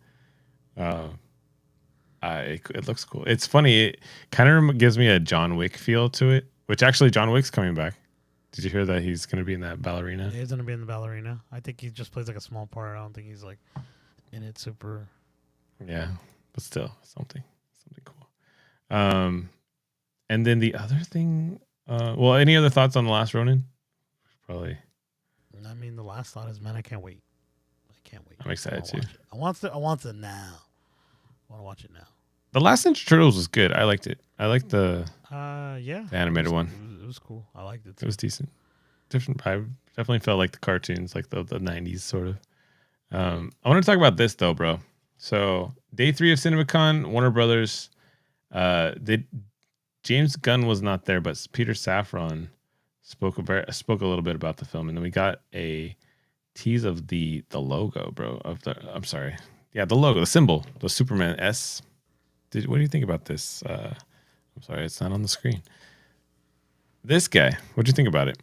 It looks cool. It's funny. It kind of gives me a John Wick feel to it, which actually John Wick's coming back. Did you hear that he's going to be in that ballerina? He's going to be in the ballerina. I think he just plays like a small part. I don't think he's like in it super. Yeah. But still, something cool. And then the other thing, any other thoughts on The Last Ronin? Probably. I mean, the last thought is, man, I can't wait. I'm excited too. I want it now. I want to watch it now. The Last Ninja Turtles was good. I liked it. I liked the the animated one. It was cool. I liked it too. It was decent. Different vibe. Definitely felt like the cartoons, like the 90s sort of. I want to talk about this though, bro. So day 3 of CinemaCon, Warner Brothers. James Gunn was not there, but Peter Safran spoke a little bit about the film, and then we got a tease of the logo, bro. The logo, the symbol, the Superman S. What do you think about this? I'm sorry, it's not on the screen. This guy, what'd you think about it?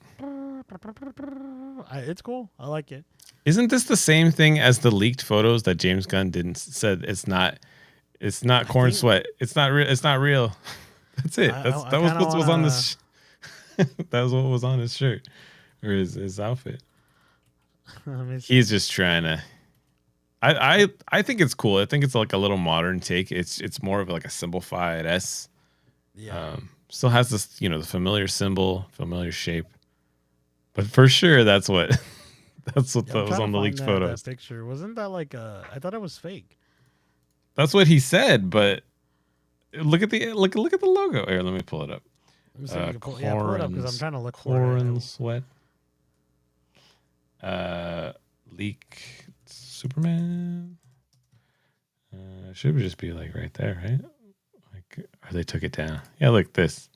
It's cool. I like it. Isn't this the same thing as the leaked photos that James Gunn said it's not corn sweat. It's not real. It's not real. That's it. That was what was on this. That was what was on his shirt or his outfit. He's just trying to. I think it's cool. I think it's like a little modern take. It's more of like a simplified S. Yeah. Still has this, the familiar symbol, familiar shape. But for sure, that's what that was on the leaked photos. That picture wasn't that like I thought it was fake. That's what he said, but look at the logo. Here, let me pull it up. Pull it up because I'm trying to look for Corn sweat. Leak Superman. Should just be like right there, right? Like, or they took it down. Yeah, look this,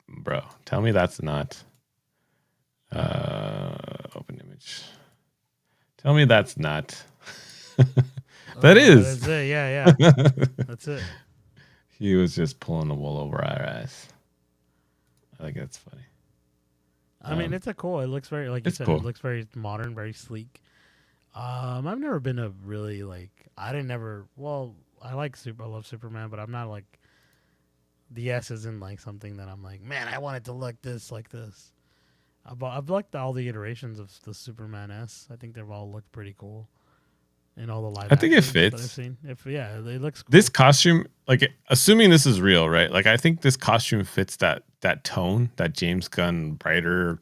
bro. Tell me that's not. Open image. Tell me that's not. That is. That's it. Yeah. That's it. He was just pulling the wool over our eyes. I think that's funny. I mean, it's a cool. It looks very, like you said, cool. It looks very modern, very sleek. I've never been a really like I didn't never. Well, I love Superman, but I'm not like the S isn't like something that I'm like, man, I want it to look this like this. I've liked all the iterations of the Superman S. I think they've all looked pretty cool in all the live I think it actions that I've fits. seen. If yeah, it looks cool. This costume, like assuming this is real, right? Like I think this costume fits that tone, that James Gunn brighter,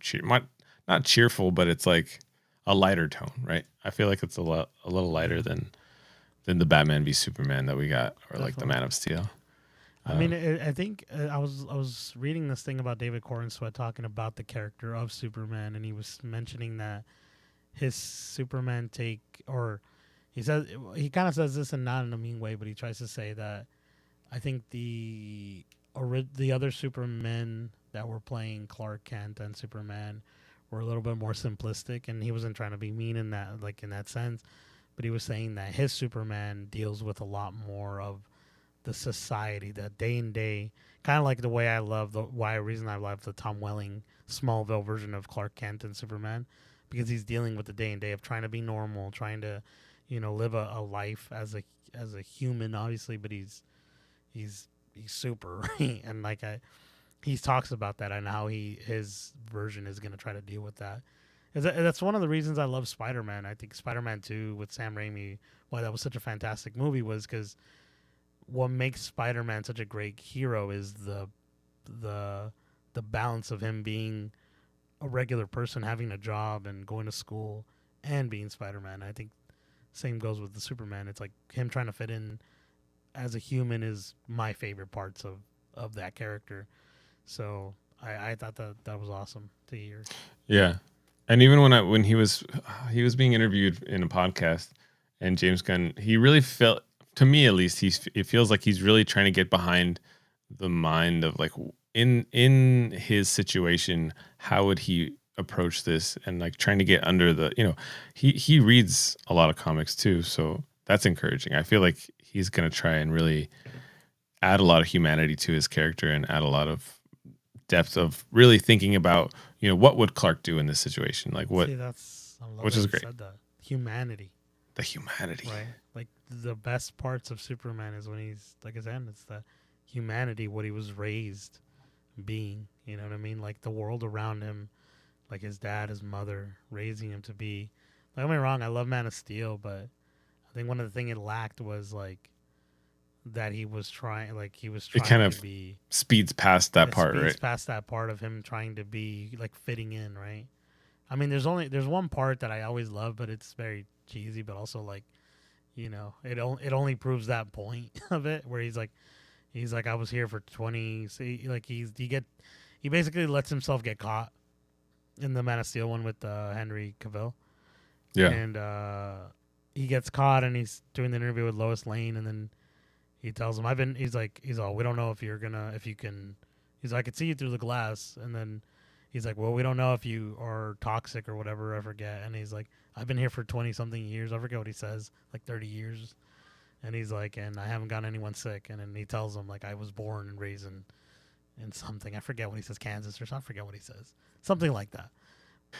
not cheerful, but it's like a lighter tone, right? I feel like it's a little lighter than the Batman v Superman that we got, or like the Definitely. Man of Steel. I mean, I think I was reading this thing about David Corenswet talking about the character of Superman, and he was mentioning that his Superman take, or he says he kind of says this and not in a mean way, but he tries to say that I think the other Supermen that were playing Clark Kent and Superman were a little bit more simplistic, and he wasn't trying to be mean in that sense, but he was saying that his Superman deals with a lot more of the society, the day and day, kind of like the way I love reason I love the Tom Welling Smallville version of Clark Kent and Superman, because he's dealing with the day and day of trying to be normal, trying to, live a life as a human, obviously, but he's super, right? And like he talks about that and how his version is gonna try to deal with that. That's one of the reasons I love Spider-Man. I think Spider-Man 2 with Sam Raimi, why that was such a fantastic movie, was because what makes Spider-Man such a great hero is the balance of him being a regular person, having a job and going to school, and being Spider-Man. I think same goes with the Superman. It's like him trying to fit in as a human is my favorite parts of that character. So I thought that was awesome to hear. Yeah, and even when he was being interviewed in a podcast, and James Gunn, he really felt, to me at least, it feels like he's really trying to get behind the mind of like in his situation, how would he approach this, and like trying to get under the, he reads a lot of comics too, so that's encouraging. I feel like he's gonna try and really add a lot of humanity to his character and add a lot of depth of really thinking about, what would Clark do in this situation, like what. See, I love Which that is you great. said that. Humanity, The humanity. right? Like the best parts of Superman is when he's like his end. It's the humanity, what he was raised being. You know what I mean? Like the world around him, like his dad, his mother, raising him to be. Don't get me wrong, I love Man of Steel, but I think one of the things it lacked was like that he was It kind trying to of be speeds past that it part, speeds right? past that part of him trying to be like fitting in, right? I mean, there's one part that I always love, but it's very cheesy, but also like, it only proves that point of it where he's like I was here for 20. See, like he basically lets himself get caught in the Man of Steel one with Henry Cavill, Yeah. and he gets caught and he's doing the interview with Lois Lane, and then he tells him he's all, we don't know if you can, he's like, I could see you through the glass, and then he's like, well, we don't know if you are toxic or whatever, I forget, and he's like, I've been here for 20 something years, I forget what he says, like 30 years, and he's like, and I haven't gotten anyone sick, and then he tells him like I was born and raised in something, I forget what he says, Kansas or something, I forget what he says, something like that.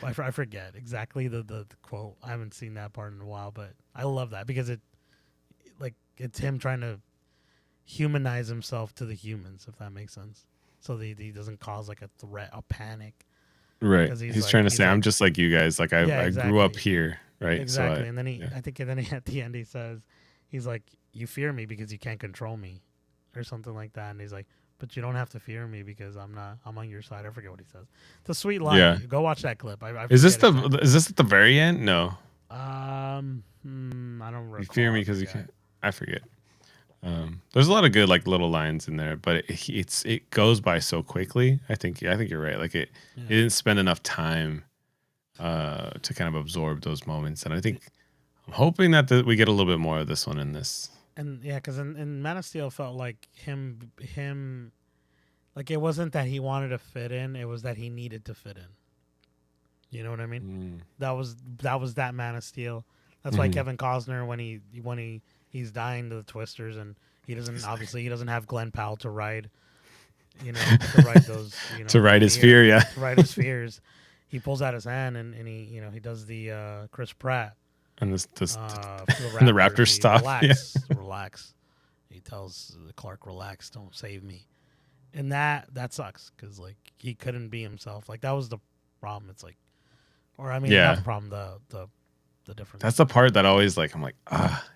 I forget exactly the quote. I haven't seen that part in a while, but I love that because it's him trying to humanize himself to the humans, if that makes sense. So that he doesn't cause like a threat, a panic. Right. Because He's trying to say, I'm just like you guys. Like Yeah, I grew up exactly. here, right? Exactly. So And then yeah. at the end he says, he's like, you fear me because you can't control me, or something like that. And he's like, but you don't have to fear me because I'm on your side. I forget what he says. It's a sweet line. Yeah. Go watch that clip. I Is this forget exactly. is this at the very end? No. I don't You recall. fear me I because you forget. can't. I forget. There's a lot of good like little lines in there, but it goes by so quickly. I think you're right. Like it didn't spend enough time to kind of absorb those moments, and I think I'm hoping that we get a little bit more of this one in this. And yeah, because in Man of Steel felt like him, like it wasn't that he wanted to fit in; it was that he needed to fit in. You know what I mean? That was that Man of Steel. That's why Kevin Costner, when he's dying to the Twisters, and he doesn't have Glenn Powell to ride, to ride those, To ride his fear, fear, yeah. to ride his fears. He pulls out his hand and he does the Chris Pratt. And this For and the raptors he stop. relax. He tells Clark, relax, don't save me. And that sucks because like he couldn't be himself. Like that was the problem. It's like, or I mean, not the problem. The difference. That's the part that always like I'm like,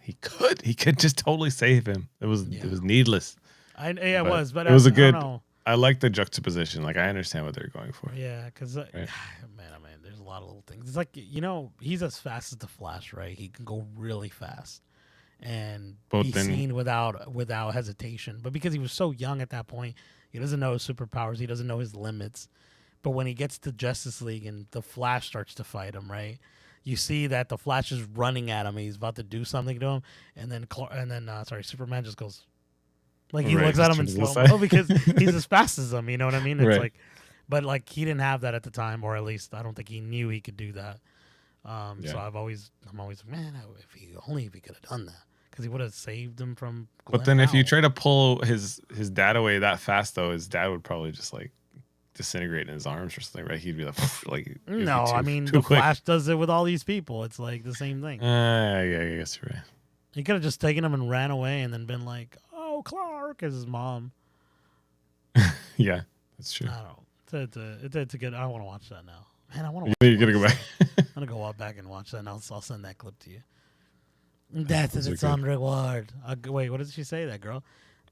he could just totally save him. It was needless. It was, but it was a good. I don't know. I like the juxtaposition. Like I understand what they're going for. Yeah, because right? man, there's a lot of little things. It's like he's as fast as the Flash, right? He can go really fast and be seen without hesitation. But because he was so young at that point, he doesn't know his superpowers. He doesn't know his limits. But when he gets to Justice League and the Flash starts to fight him, right? You see that the Flash is running at him. He's about to do something to him, and then Superman just goes. Like he looks at him in slow mo because he's as fast as him. You know what I mean? It's like, but like he didn't have that at the time, or at least I don't think he knew he could do that. So I'm always like, man, if he could have done that, because he would have saved him from. But then if you try to pull his dad away that fast, though, his dad would probably just like disintegrate in his arms or something, right? He'd be like no, I mean the Flash does it with all these people. It's like the same thing. Yeah, I guess you're right. He could have just taken him and ran away, and then been like, "Oh, Clark," as his mom. Yeah, that's true. I don't know. It's a good. I want to watch that now. Man, I want to. You're gonna go back. I'm gonna go back and watch that, and I'll send that clip to you. Death is its own reward. Wait, what did she say? That girl.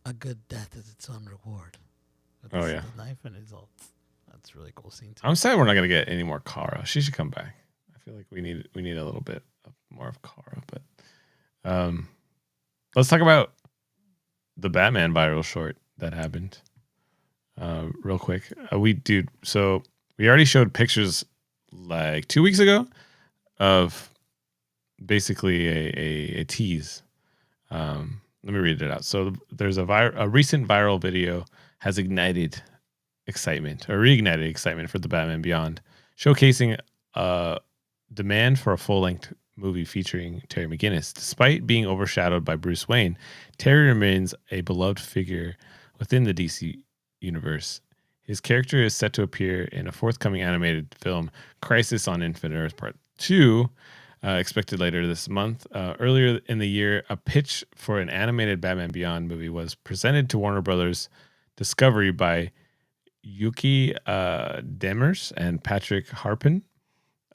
A good death is its own reward. Oh yeah. The knife and it's all. That's a really cool scene too. I'm sad we're not gonna get any more Kara. She should come back. I feel like we need a little bit more of Kara, but. Let's talk about the Batman viral short that happened real quick. So we already showed pictures like 2 weeks ago of basically a tease. Let me read it out. So there's a recent viral video has reignited excitement for the Batman Beyond, showcasing demand for a full-length movie featuring Terry McGinnis. Despite being overshadowed by Bruce Wayne, Terry remains a beloved figure within the DC universe. His character is set to appear in a forthcoming animated film, Crisis on Infinite Earth Part 2, expected later this month. Earlier in the year, a pitch for an animated Batman Beyond movie was presented to Warner Brothers Discovery by Yuki Demers and Patrick Harpin.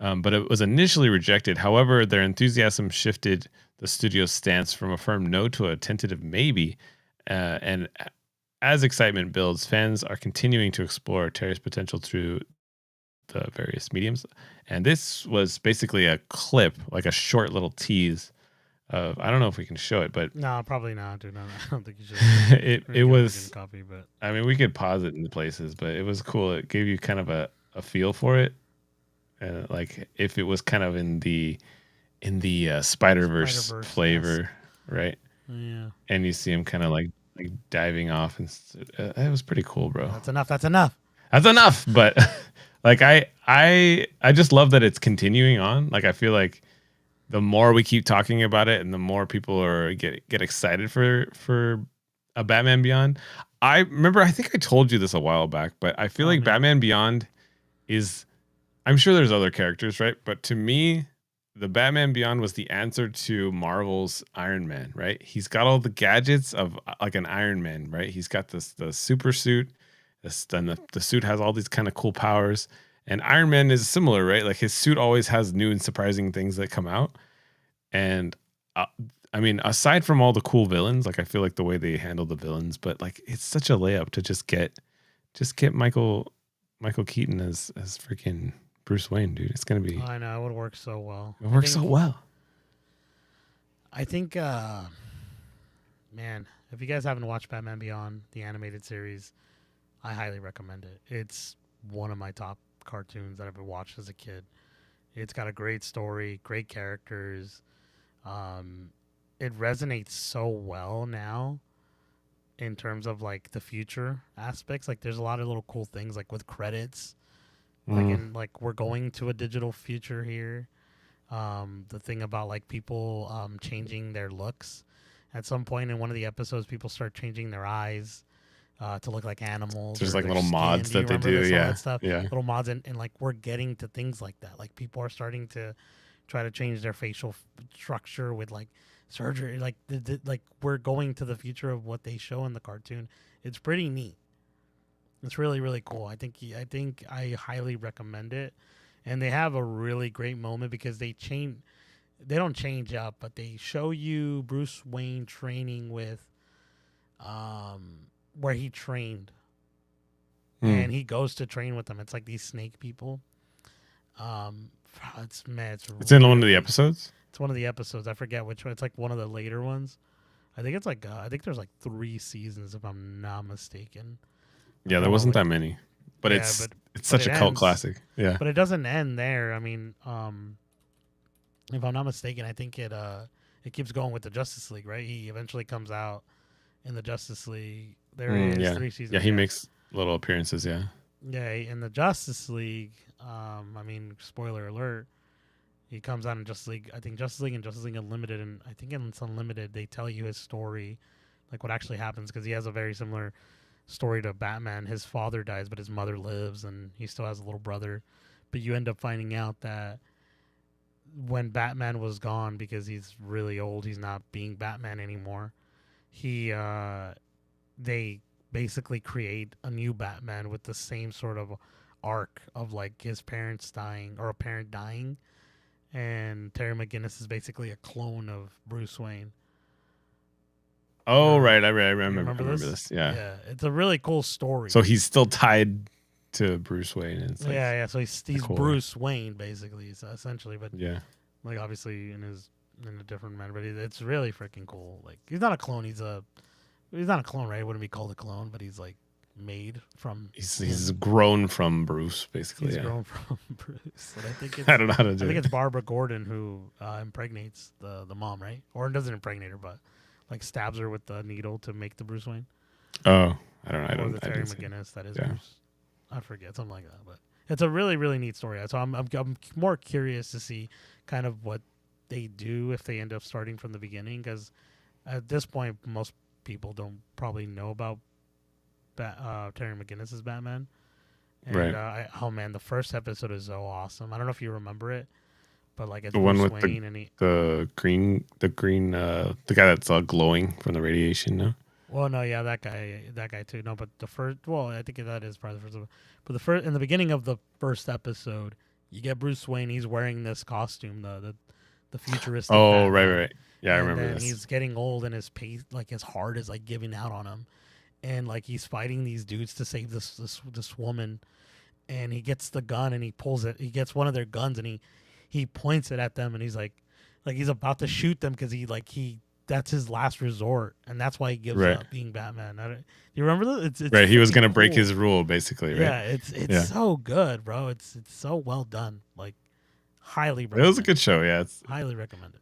But it was initially rejected. However, their enthusiasm shifted the studio's stance from a firm no to a tentative maybe. And as excitement builds, fans are continuing to explore Terry's potential through the various mediums. And this was basically a clip, like a short little tease of, I don't know if we can show it, but no, probably not, dude. No, I don't think you should. it was. Copy, but I mean, we could pause it in places, but it was cool. It gave you kind of a feel for it. Like if it was kind of in the Spider-Verse flavor, right? Yeah. And you see him kind of like diving off, and it was pretty cool, bro. That's enough. That's enough. But like I just love that it's continuing on. Like I feel like the more we keep talking about it, and the more people are get excited for a Batman Beyond. I remember, I think I told you this a while back, but I feel like Batman Beyond is. I'm sure there's other characters, right? But to me, the Batman Beyond was the answer to Marvel's Iron Man, right? He's got all the gadgets of like an Iron Man, right? He's got the super suit, and the suit has all these kind of cool powers. And Iron Man is similar, right? Like his suit always has new and surprising things that come out. And I mean, aside from all the cool villains, like I feel like the way they handle the villains, but like it's such a layup to just get Michael Keaton as freaking Bruce Wayne, dude. It's gonna be. I know, it would work so well. It works so well. I think, man, if you guys haven't watched Batman Beyond, the animated series, I highly recommend it. It's one of my top cartoons that I've ever watched as a kid. It's got a great story, great characters. It resonates so well now in terms of like the future aspects. Like there's a lot of little cool things like with credits. Like we're going to a digital future here. The thing about like people changing their looks. At some point in one of the episodes, people start changing their eyes to look like animals. There's like little skin. mods that they do, All yeah, that stuff? yeah. Little mods, and like we're getting to things like that. Like people are starting to try to change their facial structure with like surgery. Like like we're going to the future of what they show in the cartoon. It's pretty neat. It's really really cool. I think I highly recommend it. And they have a really great moment because they don't change up, but they show you Bruce Wayne training with where he trained. And he goes to train with them. It's like these snake people. It's It's in one of the episodes. It's one of the episodes. I forget which one. It's like one of the later ones. I think it's like I think there's like 3 seasons if I'm not mistaken. Yeah, there wasn't that many, but it's such a cult classic. Yeah, but it doesn't end there. I mean, if I'm not mistaken, I think it keeps going with the Justice League, right? He eventually comes out in the Justice League. There is 3 seasons. Yeah, he makes little appearances. Yeah. Yeah, in the Justice League, I mean, spoiler alert, he comes out in Justice League. I think Justice League and Justice League Unlimited, and I think in it's Unlimited, they tell you his story, like what actually happens, because he has a very similar story to Batman. His father dies, but his mother lives, and he still has a little brother. But you end up finding out that when Batman was gone, because he's really old, he's not being Batman anymore. They basically create a new Batman with the same sort of arc of like his parents dying or a parent dying, and Terry McGinnis is basically a clone of Bruce Wayne. Oh, right. I remember this. Yeah, it's a really cool story. So he's still tied to Bruce Wayne. And it's like, yeah. So he's cool. Bruce Wayne basically, so essentially, but yeah, like obviously in a different manner. But it's really freaking cool. Like he's not a clone. He's not a clone, right? It wouldn't be called a clone, but he's like made from. He's grown from Bruce, basically. He's grown from Bruce. And I don't know how to do it. I think it's Barbara Gordon who impregnates the mom, right? Or doesn't impregnate her, but like stabs her with the needle to make the Bruce Wayne. Oh, I don't know. Or the Terry McGinnis that is Bruce. I forget, something like that. But it's a really really neat story. So I'm more curious to see kind of what they do if they end up starting from the beginning, because at this point most people don't probably know about Terry McGinnis' Batman. And, right. Oh man, the first episode is so awesome. I don't know if you remember it, but like it's the Bruce one with Wayne the green, the guy that's glowing from the radiation. No. Well, no, yeah, that guy too. No, but the first, well, I think that is part of the first. But in the beginning of the first episode, you get Bruce Wayne. He's wearing this costume, the futuristic. Oh, Batman. right. Yeah, I remember this. He's getting old, and his pace, like his heart, is like giving out on him, and like he's fighting these dudes to save this woman, and he gets the gun and he pulls it. He gets one of their guns and he points it at them, and he's like he's about to shoot them because that's his last resort, and that's why he gives up being Batman. You remember that? It's right. He was gonna break his rule, basically. Right? Yeah, it's so good, bro. It's so well done. Like highly recommend. It was a good show. Yeah, it's highly recommended.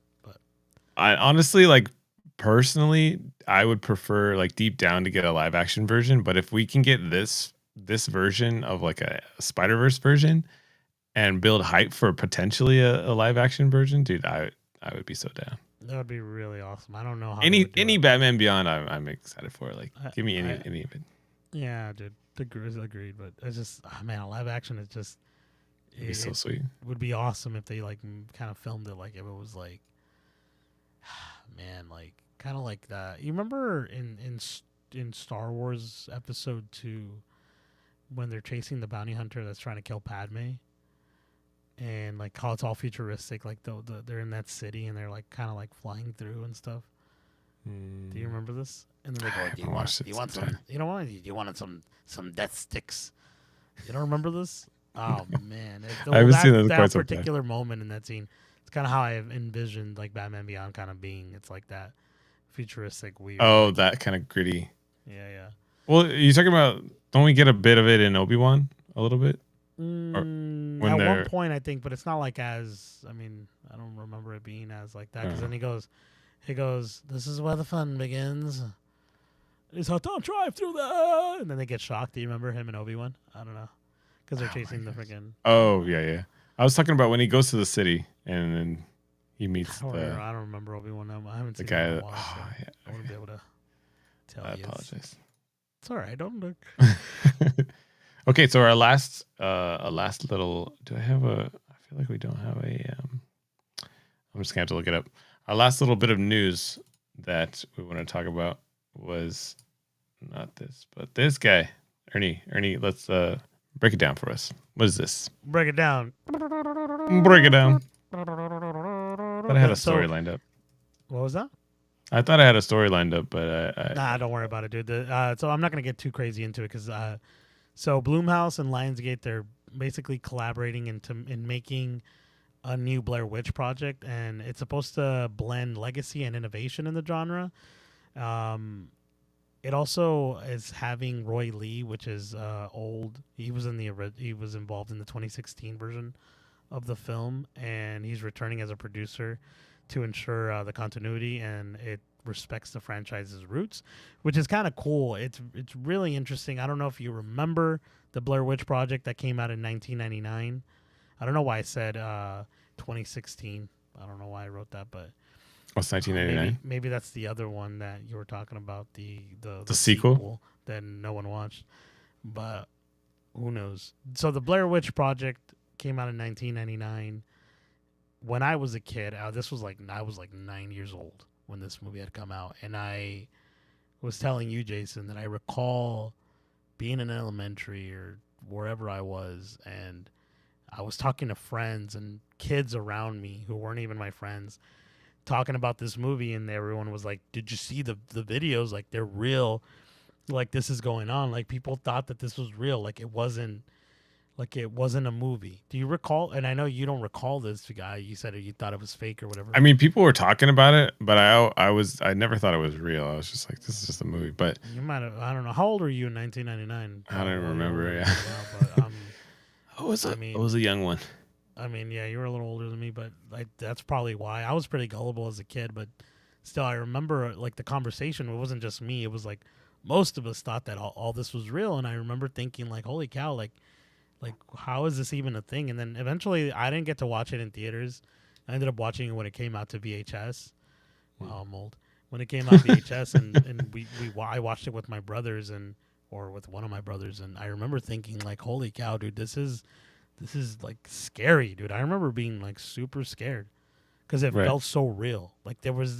I honestly, like, personally, I would prefer, like, deep down to get a live action version. But if we can get this version of like a Spider-Verse version and build hype for potentially a live action version, dude, I would be so down. That would be really awesome. I don't know how any Batman Beyond, I'm excited for. Like, give me any of it. Yeah, dude, agreed. But it's just, man, a live action is just it'd be so sweet. Would be awesome if they like kind of filmed it like if it was like. Man, like kind of like that. You remember in Star Wars Episode 2 when they're chasing the bounty hunter that's trying to kill Padme, and like how it's all futuristic, like they're in that city and they're like kind of like flying through and stuff. Do you remember this? And then they go, "Do you want some? You know what? You wanted some death sticks." You don't remember this? Oh man, I haven't seen that particular moment in that scene. It's kind of how I envisioned like Batman Beyond kind of being. It's like that futuristic weird. Oh, that kind of gritty. Yeah. Well, you're talking about. Don't we get a bit of it in Obi-Wan? A little bit. At one point, I think, but it's not like as. I mean, I don't remember it being as like that. Because then he goes, "This is where the fun begins." He's like, "Don't drive through that," and then they get shocked. Do you remember him and Obi-Wan? I don't know, because they're chasing the freaking. Oh yeah. I was talking about when he goes to the city and then he meets I don't remember Obi-Wan. I haven't seen the guy. Him in a while, I wouldn't be able to tell you. I apologize. It's all right. Don't look. Okay, so our last little. Do I have a? I feel like we don't have a. I'm just gonna have to look it up. Our last little bit of news that we want to talk about was not this, but this guy, Ernie. Ernie, let's break it down for us. What is this? Break it down. Break it down. I thought I had a story lined up. What was that? I thought I had a story lined up, but Nah, don't worry about it, dude. So I'm not gonna get too crazy into it because so Blumhouse and Lionsgate, they're basically collaborating in making a new Blair Witch Project, and it's supposed to blend legacy and innovation in the genre. It also is having Roy Lee, which is old. He was involved in the 2016 version of the film, and he's returning as a producer to ensure the continuity and it respects the franchise's roots, which is kind of cool. It's really interesting. I don't know if you remember the Blair Witch Project that came out in 1999. I don't know why I said 2016. I don't know why I wrote that, but what's 1999? Maybe that's the other one that you were talking about, the sequel that no one watched, but who knows? So the Blair Witch Project came out in 1999. When I was a kid, I was like 9 years old when this movie had come out, and I was telling you, Jason, that I recall being in elementary or wherever I was, and I was talking to friends and kids around me who weren't even my friends, talking about this movie, and everyone was like, "Did you see the videos? Like, they're real. Like, this is going on. Like, people thought that this was real. Like, it wasn't a movie." Do you recall? And I know you don't recall this guy. You said you thought it was fake or whatever. I mean, people were talking about it, but I never thought it was real. I was just like, this is just a movie. But you might have. I don't know. How old were you in 1999? I don't even remember. Yeah. Now, but, I was a young one. I mean, yeah, you were a little older than me, but that's probably why. I was pretty gullible as a kid, but still, I remember like the conversation. It wasn't just me. It was like most of us thought that all this was real, and I remember thinking like, "Holy cow!" Like how is this even a thing? And then eventually, I didn't get to watch it in theaters. I ended up watching it when it came out to VHS. Wow, I'm old. When it came out VHS, and I watched it with my brothers or with one of my brothers, and I remember thinking like, "Holy cow, dude! This is like scary, dude." I remember being like super scared because it felt so real. Like there was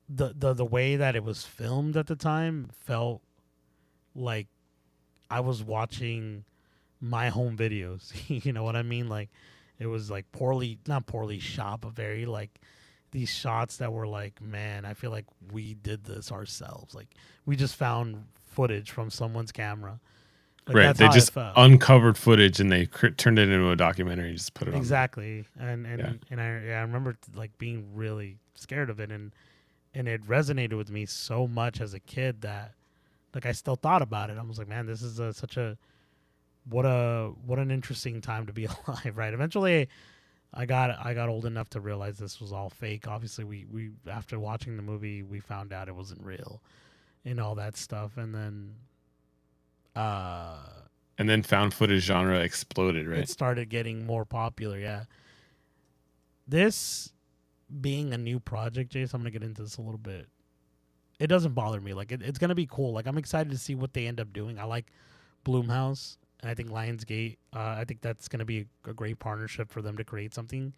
the way that it was filmed at the time felt like I was watching my home videos. You know what I mean? Like it was like not poorly shot, but very like these shots that were like, man, I feel like we did this ourselves. Like we just found footage from someone's camera. Like, right, they just uncovered footage and they turned it into a documentary and just put it on. Exactly, and I remember like being really scared of it, and it resonated with me so much as a kid that like I still thought about it. I was like, man, this is such a what an interesting time to be alive, right? Eventually, I got old enough to realize this was all fake. Obviously, we after watching the movie, we found out it wasn't real, and all that stuff, and then found footage genre exploded, right? It started getting more popular, yeah. This being a new project, Jason, I'm gonna get into this a little bit. It doesn't bother me. Like it's gonna be cool. Like I'm excited to see what they end up doing. I like Blumhouse, and I think Lionsgate. I think that's gonna be a great partnership for them to create something.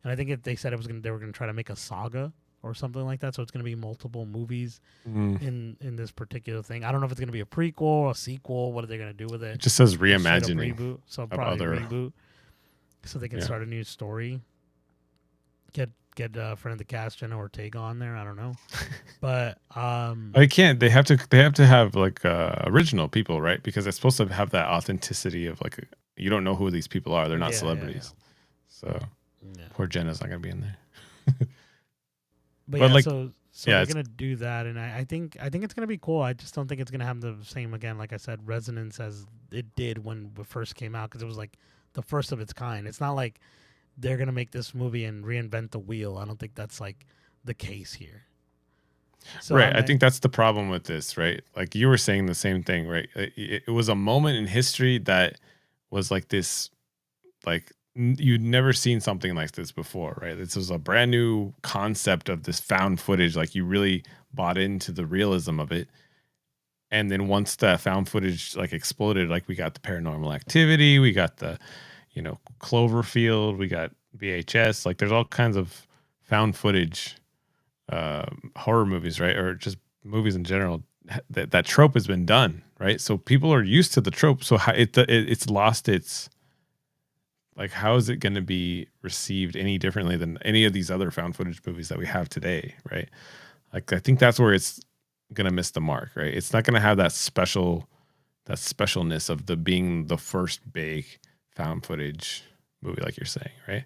And I think if they said they were gonna try to make a saga or something like that. So it's going to be multiple movies in this particular thing. I don't know if it's going to be a prequel, a sequel. What are they going to do with it? It just says reimagining. Reboot. So probably reboot. So they can start a new story. Get a friend of the cast, Jenna Ortega, on there. I don't know, but they can't. They have to have like original people, right? Because it's supposed to have that authenticity of like you don't know who these people are. They're not celebrities. So poor Jenna's not going to be in there. But like, so they're gonna do that, and I think it's gonna be cool. I just don't think it's gonna have the same, again, like I said, resonance as it did when it first came out, because it was like the first of its kind. It's not like they're gonna make this movie and reinvent the wheel. I don't think that's like the case here. So right, I think that's the problem with this, right? Like you were saying the same thing, right? It was a moment in history that was like this, like. You'd never seen something like this before, right? This was a brand new concept of this found footage. Like you really bought into the realism of it. And then once that found footage like exploded, like we got the Paranormal Activity, we got the, Cloverfield, we got VHS. Like there's all kinds of found footage horror movies, right? Or just movies in general. That trope has been done, right? So people are used to the trope. So it's lost its, like, how is it going to be received any differently than any of these other found footage movies that we have today, right? Like I think that's where it's going to miss the mark, right? It's not going to have that specialness of the being the first big found footage movie, like you're saying, right?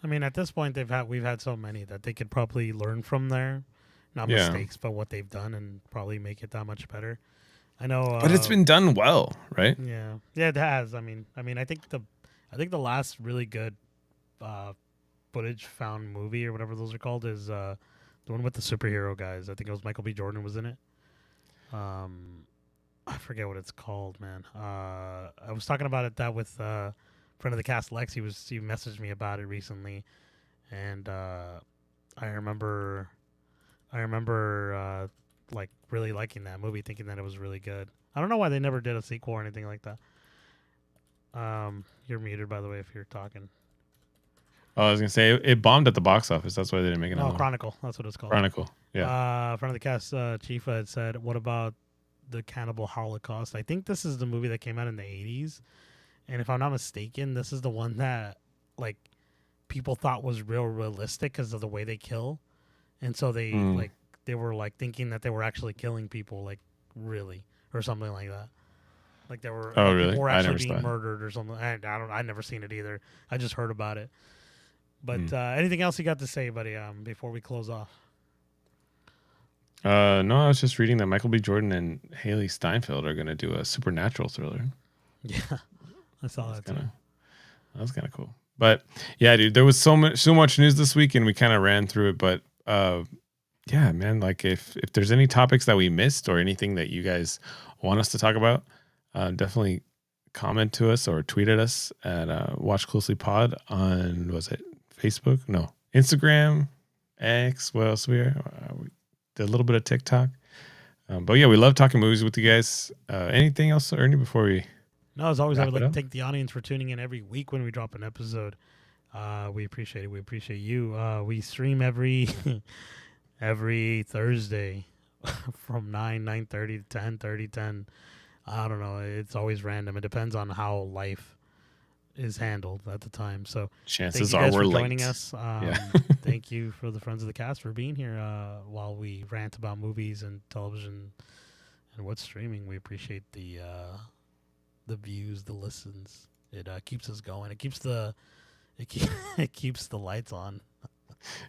I mean, at this point, we've had so many that they could probably learn from their not Yeah. mistakes, but what they've done, and probably make it that much better. I know, But it's been done well, right? yeah, it has. I mean, I think the last really good footage found movie or whatever those are called is the one with the superhero guys. I think it was Michael B. Jordan was in it. I forget what it's called, man. I was talking about that with friend of the cast, Lex. He messaged me about it recently, and I remember like really liking that movie, thinking that it was really good. I don't know why they never did a sequel or anything like that. You're muted, by the way, if you're talking. Oh, I was gonna say it bombed at the box office. That's why they didn't make another one. Chronicle. That's what it's called. Chronicle. Yeah. Front of the cast, Chifa had said, "What about the Cannibal Holocaust?" I think this is the movie that came out in the 80s, and if I'm not mistaken, this is the one that like people thought was realistic because of the way they kill, and so they were like thinking that they were actually killing people, like really, or something like that. Like they were, really? People were actually being murdered or something. I never seen it either. I just heard about it. But anything else you got to say, buddy? Before we close off. No, I was just reading that Michael B. Jordan and Haley Steinfeld are going to do a supernatural thriller. Yeah, I saw that too. That was kind of cool. But yeah, dude, there was so much news this week, and we kind of ran through it. But yeah, man, like if there's any topics that we missed or anything that you guys want us to talk about, definitely comment to us or tweet at us at Watch Closely Pod on, was it Facebook? No, Instagram, X. What else we did a little bit of TikTok. But yeah, we love talking movies with you guys. Anything else, Ernie, before we... No, as always, I would like to thank the audience for tuning in every week when we drop an episode. We appreciate it. We appreciate you. We stream every Thursday from 9:30 to 10:30, 10. I don't know. It's always random. It depends on how life is handled at the time. So chances are we're joining late. us. Thank you for the friends of the cast for being here while we rant about movies and television and what's streaming. We appreciate the views, the listens. It keeps us going. It keeps the lights on.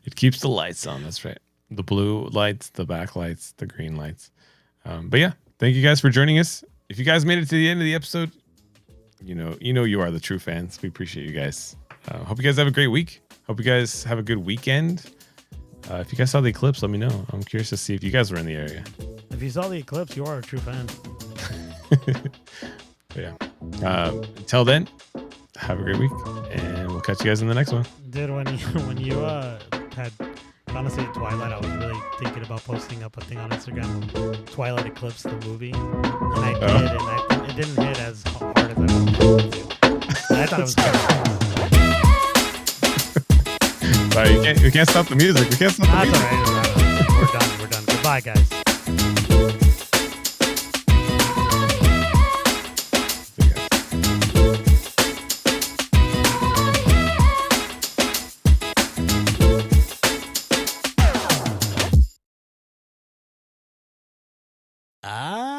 It keeps the lights on. That's right. The blue lights, the back lights, the green lights. But yeah, thank you guys for joining us. If you guys made it to the end of the episode, you know you are the true fans. We appreciate you guys. Hope you guys have a great week. Hope you guys have a good weekend. If you guys saw the eclipse, let me know. I'm curious to see if you guys were in the area. If you saw the eclipse, you are a true fan. Yeah. Until then, have a great week, and we'll catch you guys in the next one. Dude, when you had honestly Twilight, I was really thinking about posting up a thing on Instagram, Twilight Eclipse the movie, and I did, and it didn't hit as hard as I wanted it to. I thought it was terrible. Sorry, we can't stop the music. We can't stop the music. That's all right. We're done. Goodbye, guys. Ah.